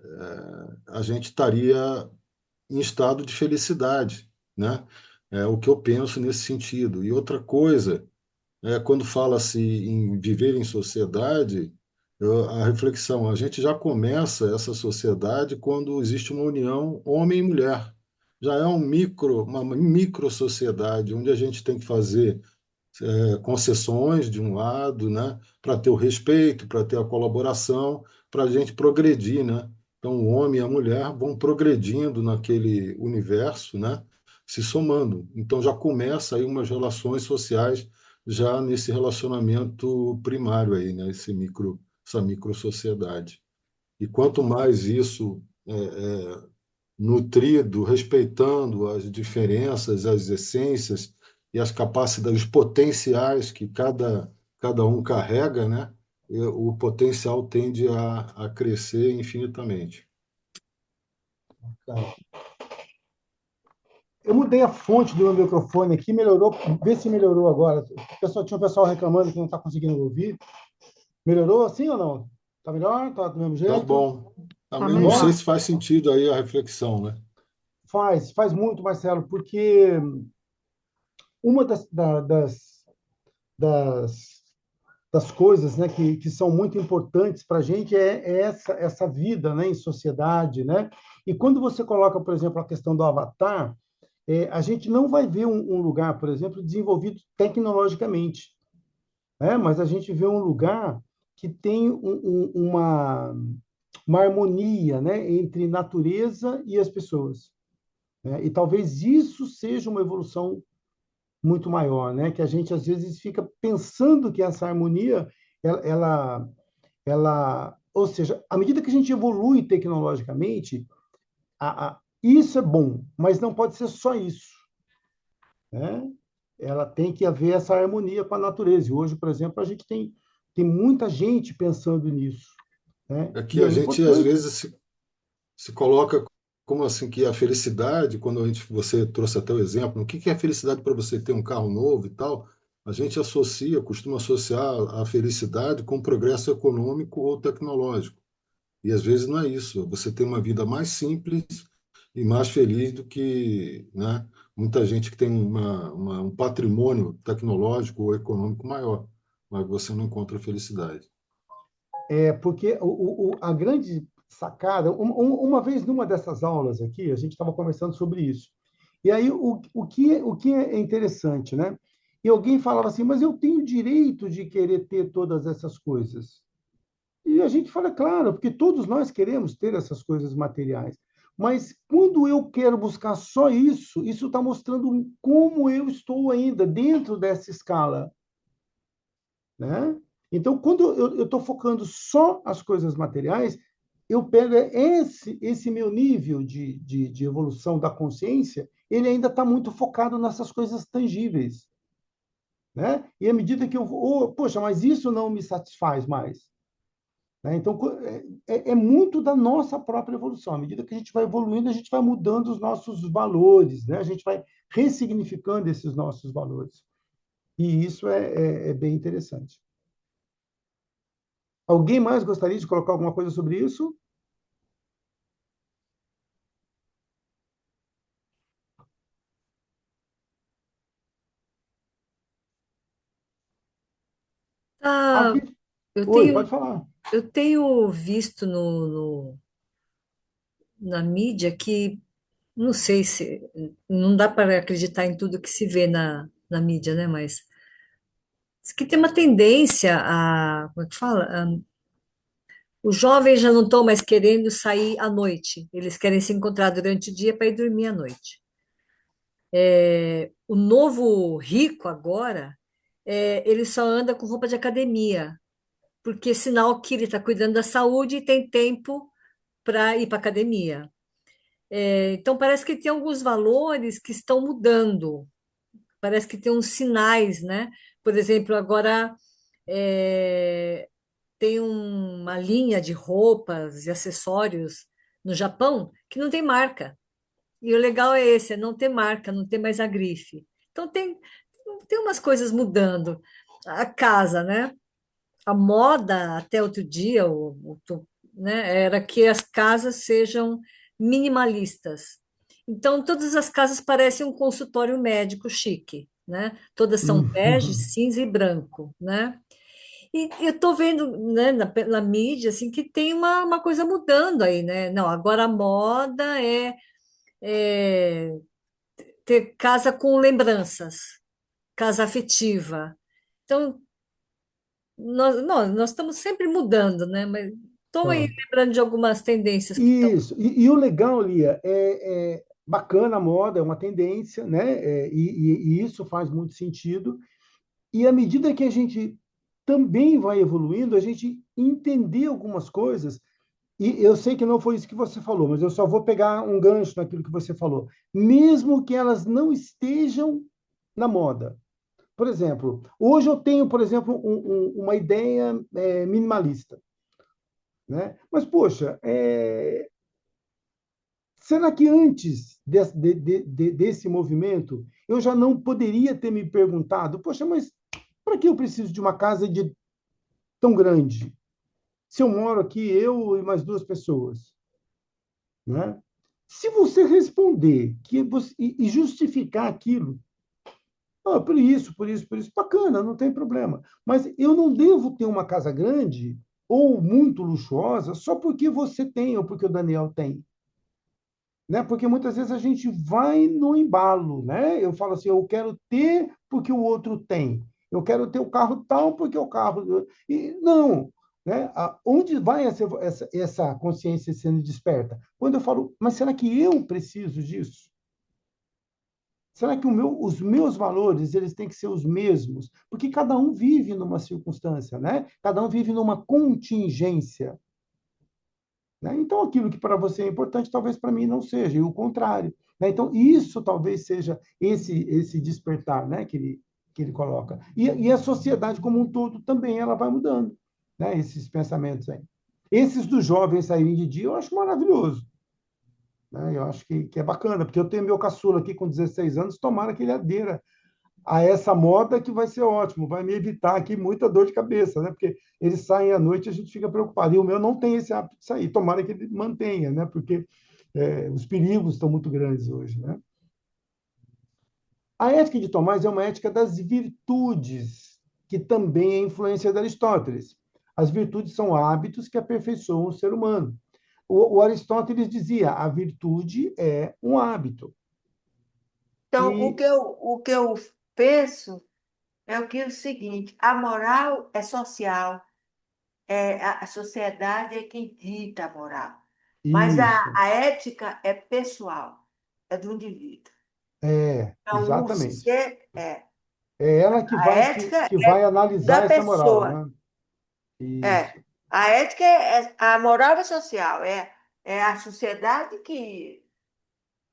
a gente estaria em estado de felicidade, né? É o que eu penso nesse sentido. E outra coisa quando fala-se em viver em sociedade, a reflexão, a gente já começa essa sociedade quando existe uma união homem e mulher. Já é uma micro sociedade, onde a gente tem que fazer concessões de um lado, né, para ter o respeito, para ter a colaboração, para a gente progredir, né? Então, o homem e a mulher vão progredindo naquele universo, né, se somando. Então, já começa aí umas relações sociais já nesse relacionamento primário aí, né, essa micro sociedade. E quanto mais isso nutrido, respeitando as diferenças, as essências e as capacidades, os potenciais que cada um carrega, né? O potencial tende a crescer infinitamente. Eu mudei a fonte do meu microfone aqui, melhorou. Vê se melhorou agora. Tinha um pessoal reclamando que não está conseguindo ouvir. Melhorou assim ou não? Tá melhor? Tá do mesmo Tá jeito? bom. Tá Eu não melhor. sei se faz sentido aí a reflexão, né? Faz muito, Marcelo, porque uma das, das coisas, né, que são muito importantes para a gente é essa vida, né, em sociedade, né? E quando você coloca, por exemplo, a questão do avatar, a gente não vai ver um lugar, por exemplo, desenvolvido tecnologicamente, né? Mas a gente vê um lugar que tem uma harmonia, né, entre natureza e as pessoas, né? E talvez isso seja uma evolução muito maior, né? Que a gente às vezes fica pensando que essa harmonia, ela, ela, ou seja, à medida que a gente evolui tecnologicamente, isso é bom, mas não pode ser só isso, né? Ela tem que haver essa harmonia com a natureza. E hoje, por exemplo, a gente tem muita gente pensando nisso, né? Aqui E a é gente às importante. vezes se coloca como assim que a felicidade, quando você trouxe até o exemplo, o que que é felicidade para você ter um carro novo e tal, a gente costuma associar a felicidade com progresso econômico ou tecnológico. E às vezes não é isso. Você tem uma vida mais simples e mais feliz do que, né, muita gente que tem um patrimônio tecnológico ou econômico maior, mas você não encontra felicidade. Porque a grande sacada, uma vez numa dessas aulas aqui, a gente estava conversando sobre isso. E aí o que é interessante, né? E alguém falava assim, mas eu tenho direito de querer ter todas essas coisas. E a gente fala, claro, porque todos nós queremos ter essas coisas materiais. Mas quando eu quero buscar só isso está mostrando como eu estou ainda dentro dessa escala, né? Então, quando eu estou focando só as coisas materiais, eu pego esse meu nível de evolução da consciência, ele ainda está muito focado nessas coisas tangíveis, né? E à medida que eu vou, poxa, mas isso não me satisfaz mais. Né? Então, é muito da nossa própria evolução. À medida que a gente vai evoluindo, a gente vai mudando os nossos valores, né? A gente vai ressignificando esses nossos valores. E isso é bem interessante. Alguém mais gostaria de colocar alguma coisa sobre isso? Ah, Aqui... eu Oi, tenho, pode falar. eu tenho visto na mídia que, não sei se, não dá para acreditar em tudo que se vê na mídia, né? Mas diz que tem uma tendência como é que fala? Os jovens já não estão mais querendo sair à noite, eles querem se encontrar durante o dia para ir dormir à noite. O novo rico agora, ele só anda com roupa de academia, porque é sinal que ele está cuidando da saúde e tem tempo para ir para academia. Então, parece que tem alguns valores que estão mudando, parece que tem uns sinais, né? Por exemplo, agora é, tem uma linha de roupas e acessórios no Japão que não tem marca. E o legal é esse, é não ter marca, não ter mais a grife. Então, tem umas coisas mudando. A casa, né? A moda até outro dia, né, era que as casas sejam minimalistas. Então, todas as casas parecem um consultório médico chique, né? Todas são bege, Uhum. cinza e branco, né? E eu estou vendo, né, na mídia assim, que tem uma coisa mudando aí, né? Não, agora a moda é ter casa com lembranças, casa afetiva. Então, nós estamos sempre mudando, né? Mas estou aí Tá. lembrando de algumas tendências que estão. Isso. E o legal, Lia, é bacana a moda, é uma tendência, né? E isso faz muito sentido. E à medida que a gente também vai evoluindo, a gente entender algumas coisas. E eu sei que não foi isso que você falou, mas eu só vou pegar um gancho naquilo que você falou. Mesmo que elas não estejam na moda. Por exemplo, hoje eu tenho, por exemplo, uma ideia minimalista, né? Mas, poxa, será que antes desse movimento eu já não poderia ter me perguntado, poxa, mas para que eu preciso de uma casa tão grande? Se eu moro aqui, eu e mais duas pessoas, né? Se você responder e justificar aquilo, por isso, bacana, não tem problema. Mas eu não devo ter uma casa grande ou muito luxuosa só porque você tem ou porque o Daniel tem. Né? Porque muitas vezes a gente vai no embalo, né? Eu falo assim, eu quero ter porque o outro tem. Eu quero ter o carro tal porque o carro... E, não, né? Onde vai essa consciência sendo desperta? Quando eu falo, mas será que eu preciso disso? Será que os meus valores eles têm que ser os mesmos? Porque cada um vive numa circunstância, né? Cada um vive numa contingência. Né? Então, aquilo que para você é importante, talvez para mim não seja, e o contrário. Né? Então, isso talvez seja esse despertar, né? que ele coloca. E a sociedade como um todo também ela vai mudando, né? Esses pensamentos aí. Esses dos jovens saírem de dia, eu acho maravilhoso. Né? Eu acho que é bacana, porque eu tenho meu caçula aqui com 16 anos, tomara que ele adeira a essa moda que vai ser ótimo, vai me evitar aqui muita dor de cabeça, né? Porque eles saem à noite e a gente fica preocupado. E o meu não tem esse hábito de sair, tomara que ele mantenha, né? Porque os perigos estão muito grandes hoje, né? A ética de Tomás é uma ética das virtudes, que também é influência de Aristóteles. As virtudes são hábitos que aperfeiçoam o ser humano. O Aristóteles dizia, a virtude é um hábito. Então, E o que eu penso é o seguinte: a moral é social, a sociedade é quem dita a moral, mas isso, a ética é pessoal, é do indivíduo. Então, o exatamente. ser É ela que a vai, que, ética que é vai analisar da essa moral, pessoa. né? Isso. É. A ética a moral é social, é a sociedade que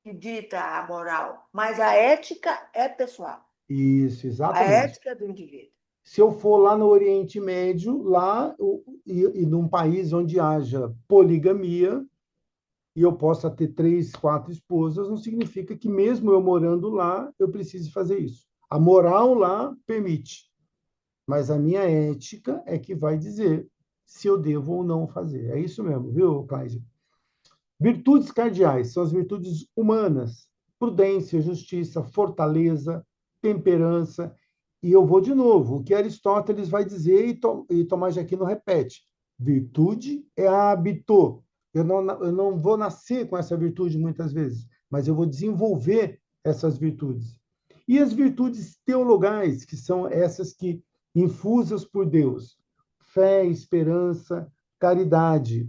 dita a moral, mas a ética é pessoal. Isso, A exatamente. ética do indivíduo. Se eu for lá no Oriente Médio, e num país onde haja poligamia, e eu possa ter 3, 4 esposas, não significa que mesmo eu morando lá, eu precise fazer isso. A moral lá permite, mas a minha ética é que vai dizer se eu devo ou não fazer. É isso mesmo, viu, Cláudia? Virtudes cardeais são as virtudes humanas: prudência, justiça, fortaleza, temperança. E eu vou de novo, o que Aristóteles vai dizer e Tomás de Aquino repete: virtude é hábito. Eu não vou nascer com essa virtude muitas vezes, mas eu vou desenvolver essas virtudes. E as virtudes teologais, que são essas que infusas por Deus: fé, esperança, caridade.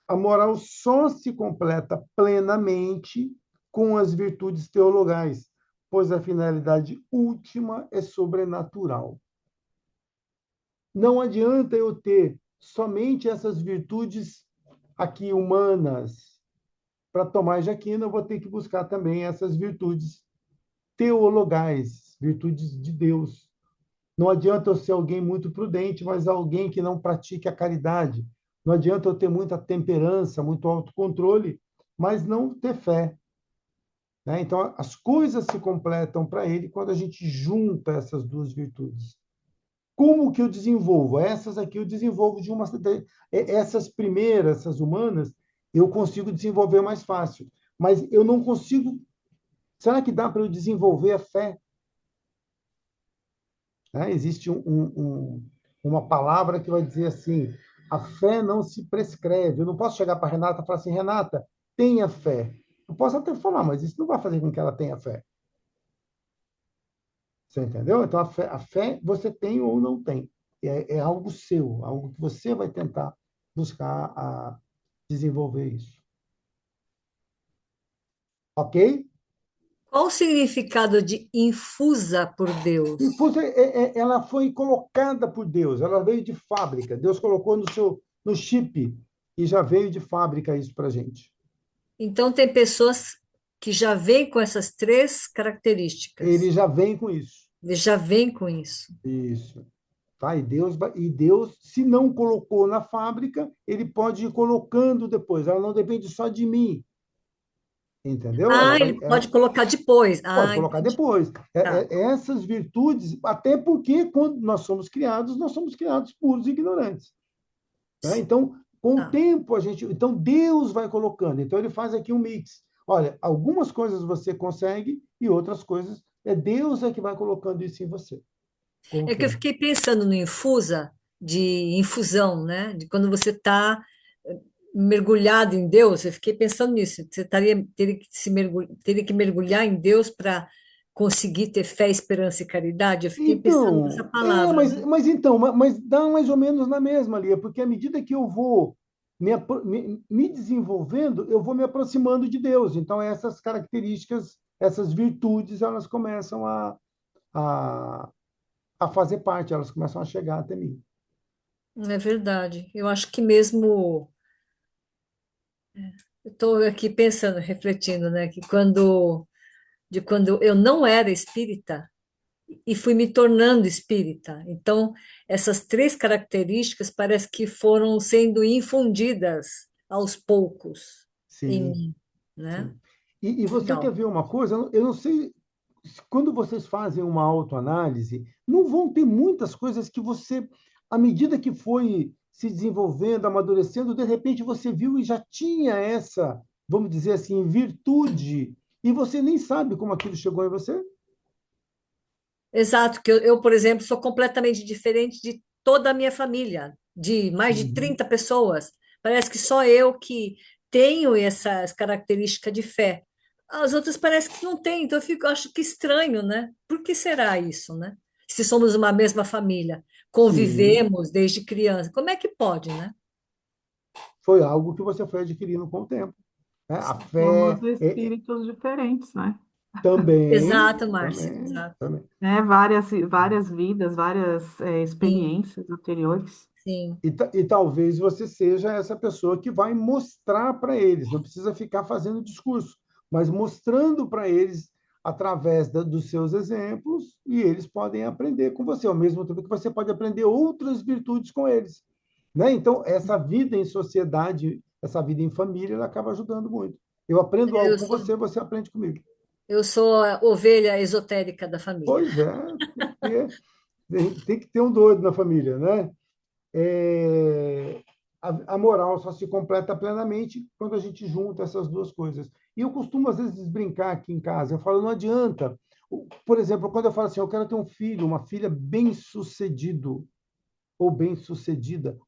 A moral só se completa plenamente com as virtudes teologais, pois a finalidade última é sobrenatural. Não adianta eu ter somente essas virtudes aqui humanas. Para Tomás de Aquino, eu vou ter que buscar também essas virtudes teologais, virtudes de Deus. Não adianta eu ser alguém muito prudente, mas alguém que não pratique a caridade. Não adianta eu ter muita temperança, muito autocontrole, mas não ter fé. Né? Então, as coisas se completam para ele quando a gente junta essas duas virtudes. Como que eu desenvolvo? Essas aqui eu desenvolvo de uma... Essas primeiras, essas humanas, eu consigo desenvolver mais fácil. Mas eu não consigo... Será que dá para eu desenvolver a fé? Né? Existe uma palavra que vai dizer assim: a fé não se prescreve. Eu não posso chegar para a Renata e falar assim: Renata, tenha fé. Eu posso até falar, mas isso não vai fazer com que ela tenha fé. Você entendeu? Então, a fé você tem ou não tem. É algo seu, algo que você vai tentar buscar desenvolver isso. Ok? Qual o significado de infusa por Deus? Infusa, ela foi colocada por Deus, ela veio de fábrica. Deus colocou no chip e já veio de fábrica isso para a gente. Então, tem pessoas que já vêm com essas três características. Ele já vem com isso. Ele já vem com isso. Isso. Tá? E Deus, se não colocou na fábrica, ele pode ir colocando depois. Ela não depende só de mim. Entendeu? Ah, ele pode colocar depois. Pode colocar Entendi. depois. Tá. Essas virtudes, até porque quando nós somos criados puros e ignorantes. Né? Então, com o Tá. tempo, então Deus vai colocando. Então, ele faz aqui um mix. Olha, algumas coisas você consegue e outras coisas Deus que vai colocando isso em você. Com o É que eu tempo. fiquei pensando no infusa, de infusão, né? De quando você está mergulhado em Deus, eu fiquei pensando nisso. Você teria que mergulhar em Deus para conseguir ter fé, esperança e caridade. Eu fiquei pensando nessa Então, palavra, né? mas dá mais ou menos na mesma, Lia, porque à medida que eu vou me desenvolvendo, eu vou me aproximando de Deus. Então, essas características, essas virtudes, elas começam a, a fazer parte, elas começam a chegar até mim. É verdade. Eu acho que mesmo. Estou aqui pensando, refletindo, né? Que quando eu não era espírita e fui me tornando espírita. Então, essas três características parece que foram sendo infundidas aos poucos em Sim, mim, né? sim. E você quer Legal. ver uma coisa? Eu não sei, quando vocês fazem uma autoanálise, não vão ter muitas coisas que você, à medida que foi se desenvolvendo, amadurecendo, de repente você viu e já tinha essa, vamos dizer assim, virtude, e você nem sabe como aquilo chegou em você? Exato, que eu, por exemplo, sou completamente diferente de toda a minha família, de mais de Uhum. 30 pessoas. Parece que só eu que tenho essas características de fé. As outras parece que não têm, então acho que estranho, né? Por que será isso, né? Se somos uma mesma família, Sim, convivemos desde criança, como é que pode, né? foi algo que você foi adquirindo com o tempo. Né? A Somos fé espíritos diferentes, né? também, Exato, Márcia, também, exato. também. É, várias vidas, várias Sim, experiências anteriores. sim. E talvez você seja essa pessoa que vai mostrar para eles, não precisa ficar fazendo discurso, mas mostrando para eles através dos seus exemplos, e eles podem aprender com você, ao mesmo tempo que você pode aprender outras virtudes com eles. Né? Então, essa vida em sociedade, essa vida em família, ela acaba ajudando muito. Eu aprendo algo Eu com sou, você, você aprende comigo. eu sou a ovelha esotérica da família. Pois é, tem que ter um doido na família, né? É, a moral só se completa plenamente quando a gente junta essas duas coisas. E eu costumo, às vezes, brincar aqui em casa. Eu falo, não adianta. Por exemplo, quando eu falo assim, eu quero ter um filho, uma filha bem-sucedido ou bem-sucedida.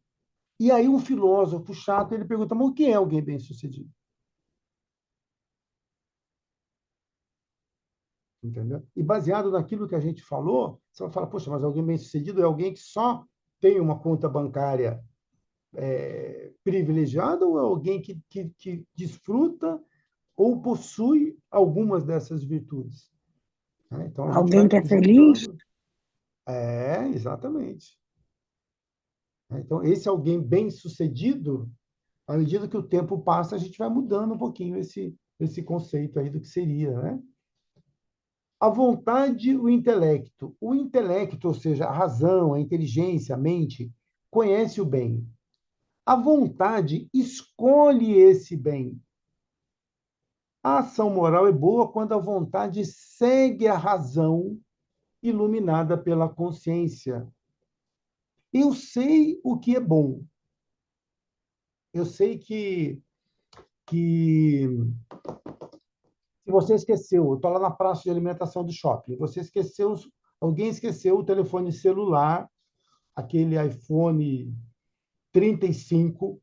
E aí um filósofo chato, ele pergunta, mas o que é alguém bem-sucedido? Entendeu? E baseado naquilo que a gente falou, você vai falar, poxa, mas alguém bem-sucedido é alguém que só tem uma conta bancária privilegiada ou é alguém que desfruta ou possui algumas dessas virtudes? Né? Então, a gente Alguém vai que é feliz? juntando. Exatamente. Então, esse alguém bem-sucedido, à medida que o tempo passa, a gente vai mudando um pouquinho esse conceito aí do que seria, né? A vontade, o intelecto. O intelecto, ou seja, a razão, a inteligência, a mente, conhece o bem. A vontade escolhe esse bem. A ação moral é boa quando a vontade segue a razão iluminada pela consciência. Eu sei o que é bom. Eu sei que se você esqueceu, eu estou lá na praça de alimentação do shopping, você esqueceu, alguém esqueceu o telefone celular, aquele iPhone 35,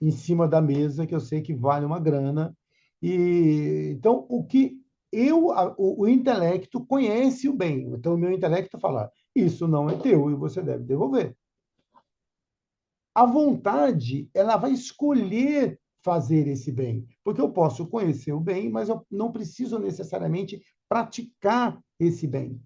em cima da mesa, que eu sei que vale uma grana. E então o intelecto conhece o bem. Então o meu intelecto fala, isso não é teu e você deve devolver. A vontade, ela vai escolher fazer esse bem, porque eu posso conhecer o bem, mas eu não preciso necessariamente praticar esse bem.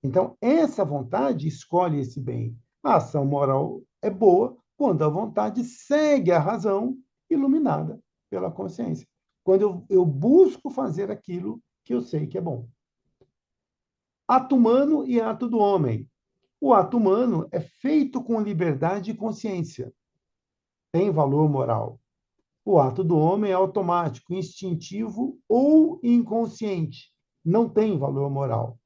Então, essa vontade escolhe esse bem. A ação moral é boa quando a vontade segue a razão iluminada pela consciência. Quando eu busco fazer aquilo que eu sei que é bom. Ato humano e ato do homem. O ato humano é feito com liberdade e consciência. Tem valor moral. O ato do homem é automático, instintivo ou inconsciente. Não tem valor moral.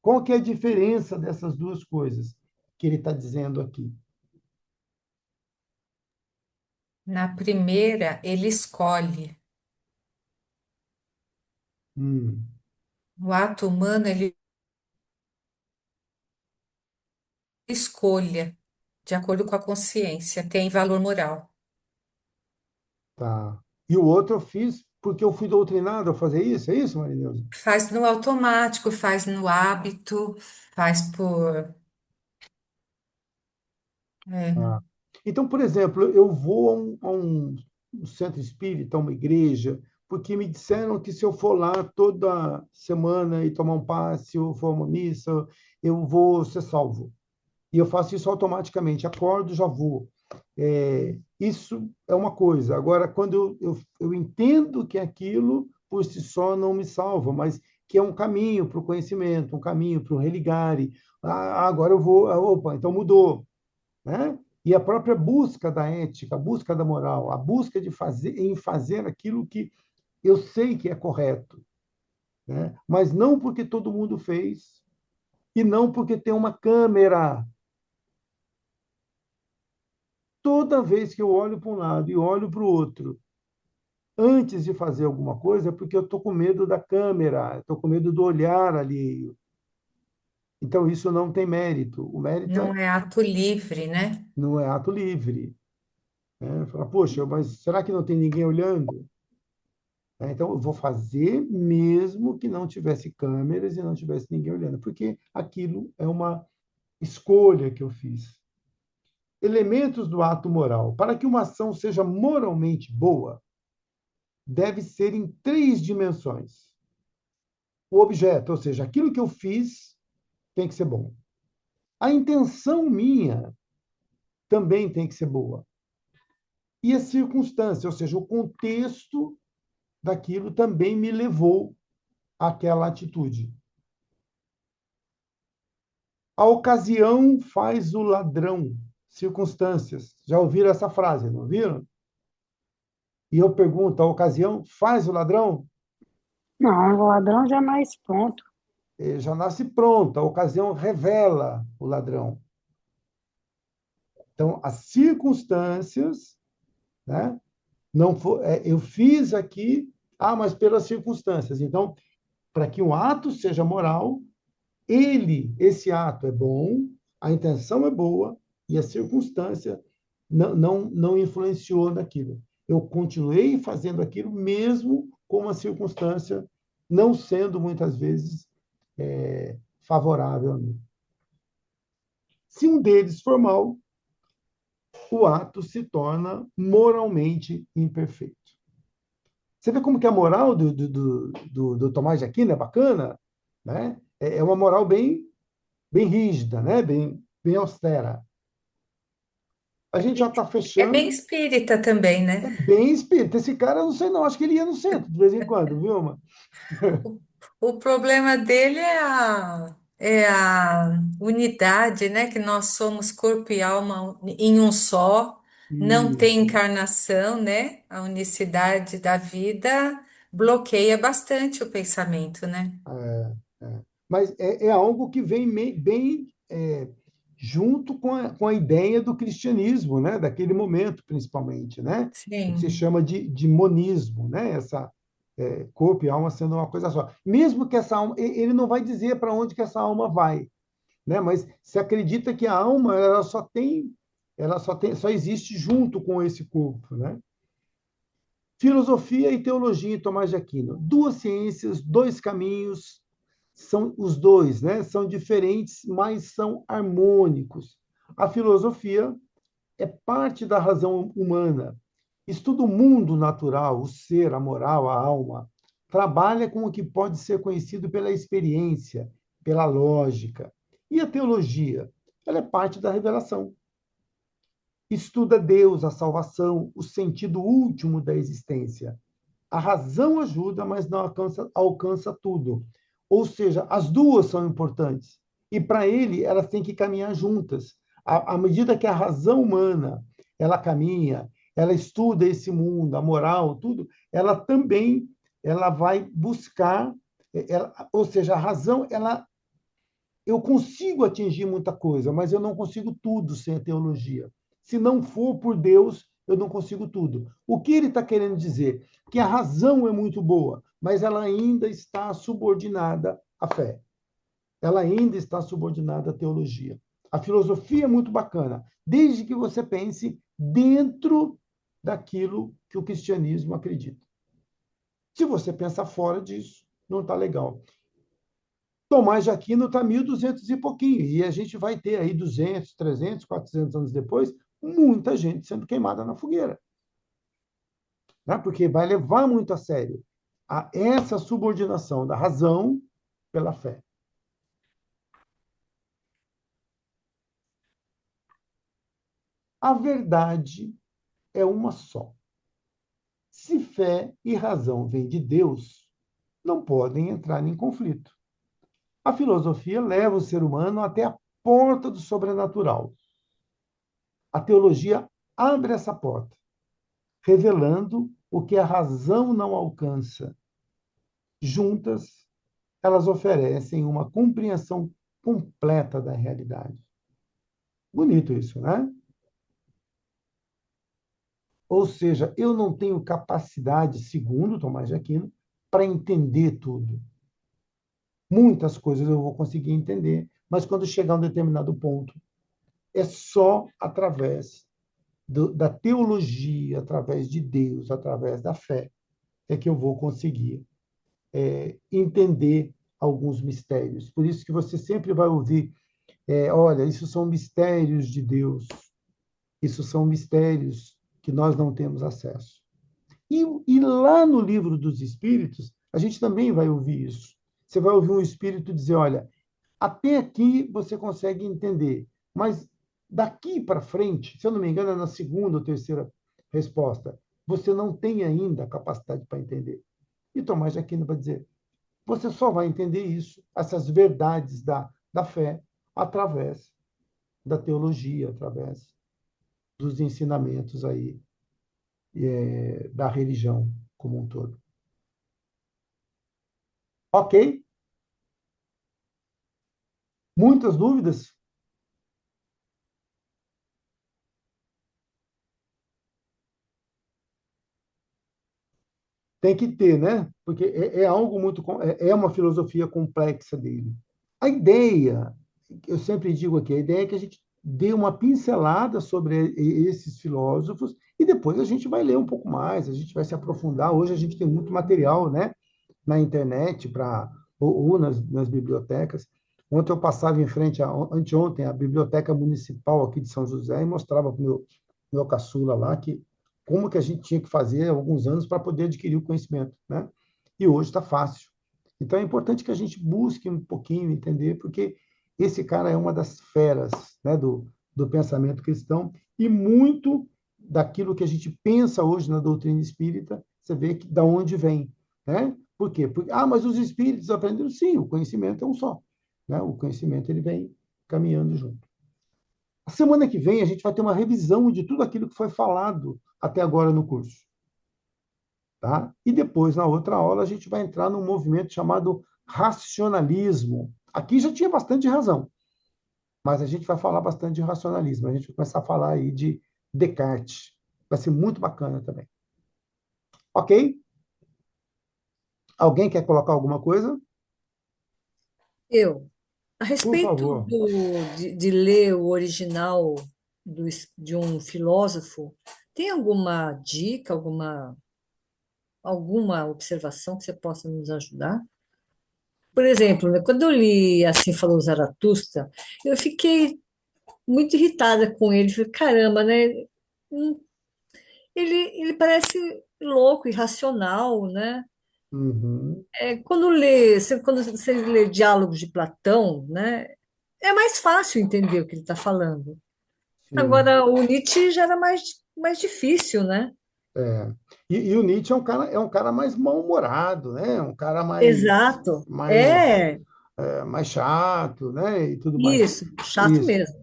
Qual que é a diferença dessas duas coisas que ele está dizendo aqui? Na primeira, ele escolhe. Hum, O ato humano, ele escolha, de acordo com a consciência, tem valor moral. tá. E o outro eu fiz porque eu fui doutrinado a fazer isso? É isso, Marineuza? Faz no automático, faz no hábito, faz por. Ah. Então, por exemplo, eu vou a um centro espírita, a uma igreja, porque me disseram que se eu for lá toda semana e tomar um passe, ou for a uma missa, eu vou ser salvo. E eu faço isso automaticamente. Acordo, já vou. Isso é uma coisa. Agora, quando eu entendo que aquilo por si só não me salva, mas que é um caminho para o conhecimento, um caminho para o religare. Agora eu vou, opa, então mudou, né? E a própria busca da ética, a busca da moral, a busca em fazer aquilo que eu sei que é correto, né? Mas não porque todo mundo fez e não porque tem uma câmera. Toda vez que eu olho para um lado e olho para o outro, antes de fazer alguma coisa, é porque eu estou com medo da câmera, estou com medo do olhar alheio. Então, isso não tem mérito. O mérito Não é ato livre, né? não é ato livre. Né? Fala, poxa, mas será que não tem ninguém olhando? Então, eu vou fazer mesmo que não tivesse câmeras e não tivesse ninguém olhando, porque aquilo é uma escolha que eu fiz. Elementos do ato moral. Para que uma ação seja moralmente boa, deve ser em 3 dimensões. O objeto, ou seja, aquilo que eu fiz, tem que ser bom. A intenção minha também tem que ser boa. E a circunstância, ou seja, o contexto daquilo também me levou àquela atitude. A ocasião faz o ladrão, circunstâncias. Já ouviram essa frase, não ouviram? E eu pergunto, a ocasião faz o ladrão? Não, o ladrão já nasce pronto. Ele já nasce pronto, a ocasião revela o ladrão. Então, as circunstâncias, né? Não for, eu fiz aqui, mas pelas circunstâncias. Então, para que um ato seja moral, esse ato é bom, a intenção é boa e a circunstância não influenciou naquilo. Eu continuei fazendo aquilo mesmo com a circunstância não sendo muitas vezes favorável a mim. Se um deles for mal, o ato se torna moralmente imperfeito. Você vê como que a moral do Tomás de Aquino é bacana, né? É uma moral bem rígida, né? Bem austera. A gente já está É fechando. bem espírita também, né? É bem espírita. Esse cara, eu não sei não, acho que ele ia no centro de vez em quando, viu, Vilma? O problema dele é a unidade, né? Que nós somos corpo e alma em um só, não tem Isso. encarnação, né? A unicidade da vida bloqueia bastante o pensamento, né? Mas é algo que vem bem junto com a ideia do cristianismo, né? Daquele momento, principalmente, né? O que se Sim. chama de monismo, né? Essa corpo e alma sendo uma coisa só. Mesmo que essa alma, ele não vai dizer para onde que essa alma vai, né? Mas se acredita que a alma só existe junto com esse corpo, né? Filosofia e teologia em Tomás de Aquino. Duas ciências, dois caminhos, são os dois, né? São diferentes, mas são harmônicos. A filosofia é parte da razão humana. Estuda o mundo natural, o ser, a moral, a alma. Trabalha com o que pode ser conhecido pela experiência, pela lógica. E a teologia? Ela é parte da revelação. Estuda Deus, a salvação, o sentido último da existência. A razão ajuda, mas não alcança tudo. Ou seja, as duas são importantes. E para ele, elas têm que caminhar juntas. À medida que a razão humana ela caminha, ela estuda esse mundo, a moral, tudo, ela também vai buscar, ou seja, a razão, eu consigo atingir muita coisa, mas eu não consigo tudo sem a teologia. Se não for por Deus, eu não consigo tudo. O que ele está querendo dizer? Que a razão é muito boa, mas ela ainda está subordinada à fé. Ela ainda está subordinada à teologia. A filosofia é muito bacana, desde que você pense dentro daquilo que o cristianismo acredita. Se você pensa fora disso, não está legal. Tomás de Aquino está 1200 e pouquinho, e a gente vai ter aí 200, 300, 400 anos depois, muita gente sendo queimada na fogueira. Né? Porque vai levar muito a sério essa subordinação da razão pela fé. A verdade é uma só. Se fé e razão vêm de Deus, não podem entrar em conflito. A filosofia leva o ser humano até a porta do sobrenatural. A teologia abre essa porta, revelando o que a razão não alcança. Juntas, elas oferecem uma compreensão completa da realidade. Bonito isso, né? Ou seja, eu não tenho capacidade, segundo Tomás de Aquino, para entender tudo. Muitas coisas eu vou conseguir entender, mas quando chegar a um determinado ponto, é só através da teologia, através de Deus, através da fé, é que eu vou conseguir entender alguns mistérios. Por isso que você sempre vai ouvir, olha, isso são mistérios de Deus, isso são mistérios que nós não temos acesso. E lá no livro dos Espíritos, a gente também vai ouvir isso. Você vai ouvir um espírito dizer, olha, até aqui você consegue entender, mas daqui para frente, se eu não me engano, é na segunda ou terceira resposta, você não tem ainda a capacidade para entender. E Tomás de Aquino vai dizer: você só vai entender isso, essas verdades da fé, através da teologia, através dos ensinamentos aí da religião como um todo. Ok? Muitas dúvidas? Tem que ter, né? Porque é algo muito, é uma filosofia complexa dele. A ideia, eu sempre digo aqui, a ideia é que a gente dê uma pincelada sobre esses filósofos e depois a gente vai ler um pouco mais, a gente vai se aprofundar. Hoje a gente tem muito material, né, na internet ou nas bibliotecas. Ontem eu passava em frente, anteontem, a Biblioteca Municipal aqui de São José e mostrava para o meu caçula lá que como que a gente tinha que fazer há alguns anos para poder adquirir o conhecimento, né? E hoje está fácil. Então é importante que a gente busque um pouquinho entender, porque esse cara é uma das feras, né, do pensamento cristão e muito daquilo que a gente pensa hoje na doutrina espírita, você vê que da onde vem, né? Por quê? Porque, mas os espíritos aprenderam? Sim, o conhecimento é um só, né? O conhecimento ele vem caminhando junto. A semana que vem a gente vai ter uma revisão de tudo aquilo que foi falado até agora no curso. Tá? E depois, na outra aula, a gente vai entrar num movimento chamado racionalismo. Aqui já tinha bastante razão, mas a gente vai falar bastante de racionalismo. A gente vai começar a falar aí de Descartes. Vai ser muito bacana também. Ok? Alguém quer colocar alguma coisa? Eu, a Por respeito favor. de ler o original de um filósofo, tem alguma dica, alguma observação que você possa nos ajudar? Por exemplo, né, quando eu li Assim Falou Zaratustra, eu fiquei muito irritada com ele. Falei, caramba, né? Hum, ele parece louco, irracional, né? Uhum. Quando você lê Diálogos de Platão, né? É mais fácil entender o que ele está falando. Sim. Agora, o Nietzsche já era mais difícil, né? É. E o Nietzsche é um cara mais mal-humorado, né? Um cara Exato. mais chato, né? E tudo mais. Isso, chato Isso. mesmo.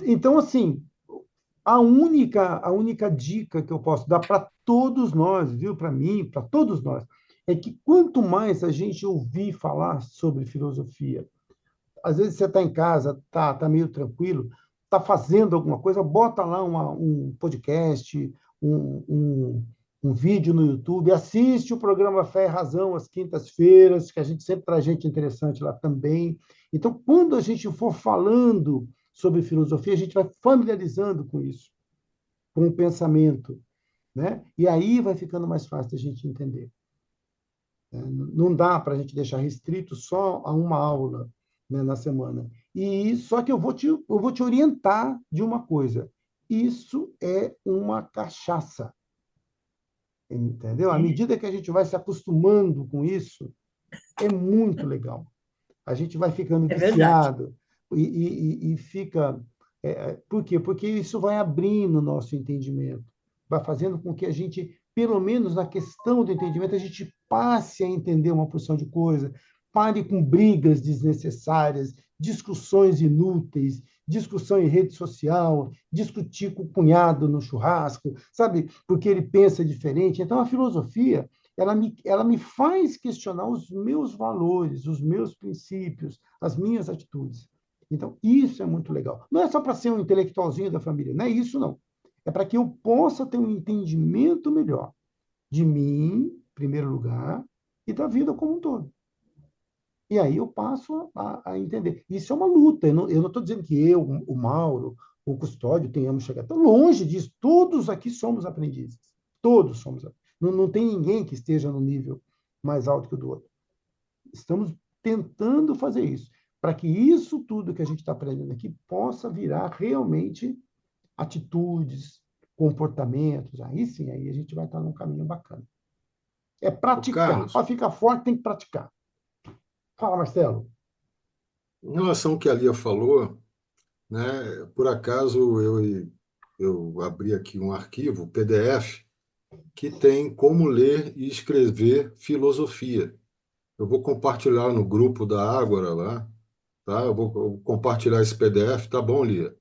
Então, assim, a única dica que eu posso dar para todos nós, viu? Para mim, para todos nós, é que quanto mais a gente ouvir falar sobre filosofia, às vezes você está em casa, tá meio tranquilo, está fazendo alguma coisa, bota lá um podcast, um, um, um vídeo no YouTube, assiste o programa Fé e Razão às quintas-feiras, que a gente sempre traz gente interessante lá também. Então, quando a gente for falando sobre filosofia, a gente vai familiarizando com isso, com o pensamento, né? E aí vai ficando mais fácil a gente entender. Não dá para a gente deixar restrito só a uma aula, né, na semana. E só que eu vou te orientar de uma coisa. Isso é uma cachaça, entendeu? À É, medida que a gente vai se acostumando com isso, é muito legal. A gente vai ficando é verdade. viciado e fica. Por quê? Porque isso vai abrindo o nosso entendimento, vai fazendo com que a gente, pelo menos na questão do entendimento, a gente passe a entender uma porção de coisa, pare com brigas desnecessárias, discussões inúteis, discussão em rede social, discutir com o cunhado no churrasco, sabe? Porque ele pensa diferente. Então, a filosofia ela me faz questionar os meus valores, os meus princípios, as minhas atitudes. Então, isso é muito legal. Não é só para ser um intelectualzinho da família, não é isso, não. É para que eu possa ter um entendimento melhor de mim, em primeiro lugar, e da vida como um todo. E aí eu passo a entender. Isso é uma luta. Eu não estou dizendo que eu, o Mauro, o Custódio, tenhamos chegado tão longe disso. Todos aqui somos aprendizes. Todos somos. Não tem ninguém que esteja no nível mais alto que o do outro. Estamos tentando fazer isso, para que isso tudo que a gente está aprendendo aqui possa virar realmente atitudes, comportamentos. Aí sim, aí a gente vai estar num caminho bacana. É Ô, praticar. Carlos, Para ficar forte, tem que praticar. Fala, Marcelo. em relação ao que a Lia falou, né, por acaso eu abri aqui um arquivo PDF que tem como ler e escrever filosofia. Eu vou compartilhar no grupo da Ágora lá, tá? Eu vou compartilhar esse PDF, tá bom, Lia?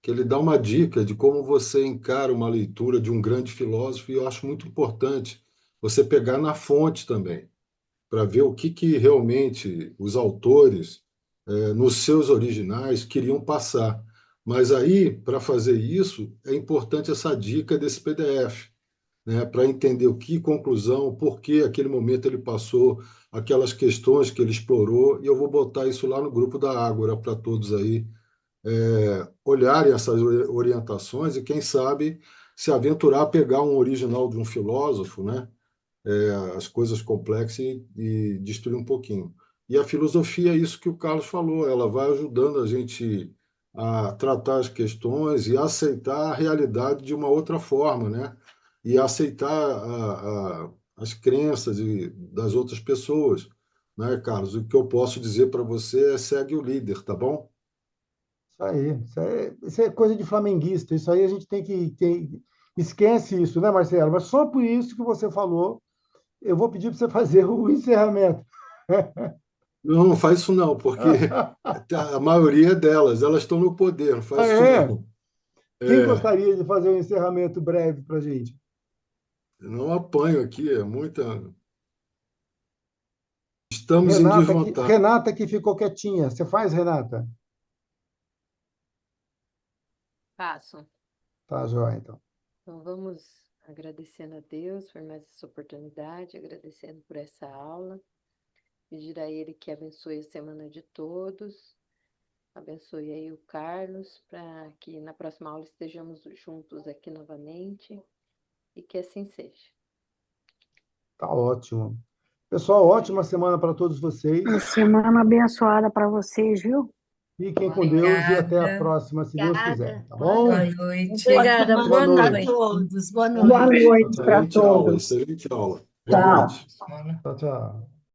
Que ele dá uma dica de como você encara uma leitura de um grande filósofo, e eu acho muito importante você pegar na fonte também, para ver o que realmente os autores, nos seus originais, queriam passar. Mas aí, para fazer isso, é importante essa dica desse PDF, né, para entender o que conclusão, por que aquele momento ele passou, aquelas questões que ele explorou, e eu vou botar isso lá no grupo da Ágora para todos aí olharem essas orientações e, quem sabe, se aventurar a pegar um original de um filósofo, né, as coisas complexas e destruir um pouquinho. E a filosofia é isso que o Carlos falou, ela vai ajudando a gente a tratar as questões e aceitar a realidade de uma outra forma, né? E aceitar as crenças das outras pessoas, né, Carlos? O que eu posso dizer para você é: segue o líder, tá bom? Isso aí. Isso é coisa de flamenguista. Isso aí a gente tem que. Esquece isso, né, Marcelo? Mas só por isso que você falou, eu vou pedir para você fazer o encerramento. Não, não faz isso não, porque a maioria delas, elas estão no poder, não Ah, faz isso é? não. Quem É, gostaria de fazer um encerramento breve para a gente? não apanho aqui, é muita. Estamos em desvantagem. Renata que ficou quietinha. Você faz, Renata? Faço. Tá, joia, então. Então, vamos agradecendo a Deus por mais essa oportunidade, agradecendo por essa aula, pedir a Ele que abençoe a semana de todos, abençoe aí o Carlos, para que na próxima aula estejamos juntos aqui novamente e que assim seja. Tá ótimo. Pessoal, ótima semana para todos vocês. Uma semana abençoada para vocês, viu? Fiquem com Deus e até a Obrigada. próxima, se Deus quiser. Obrigada. Tá Boa bom? Boa noite. noite. Obrigada, Ótima boa Boa noite a noite. noite. todos. Boa Boa noite. noite para Excelente aula, todos. excelente aula. Boa Tchau. noite. Tchau, tchau.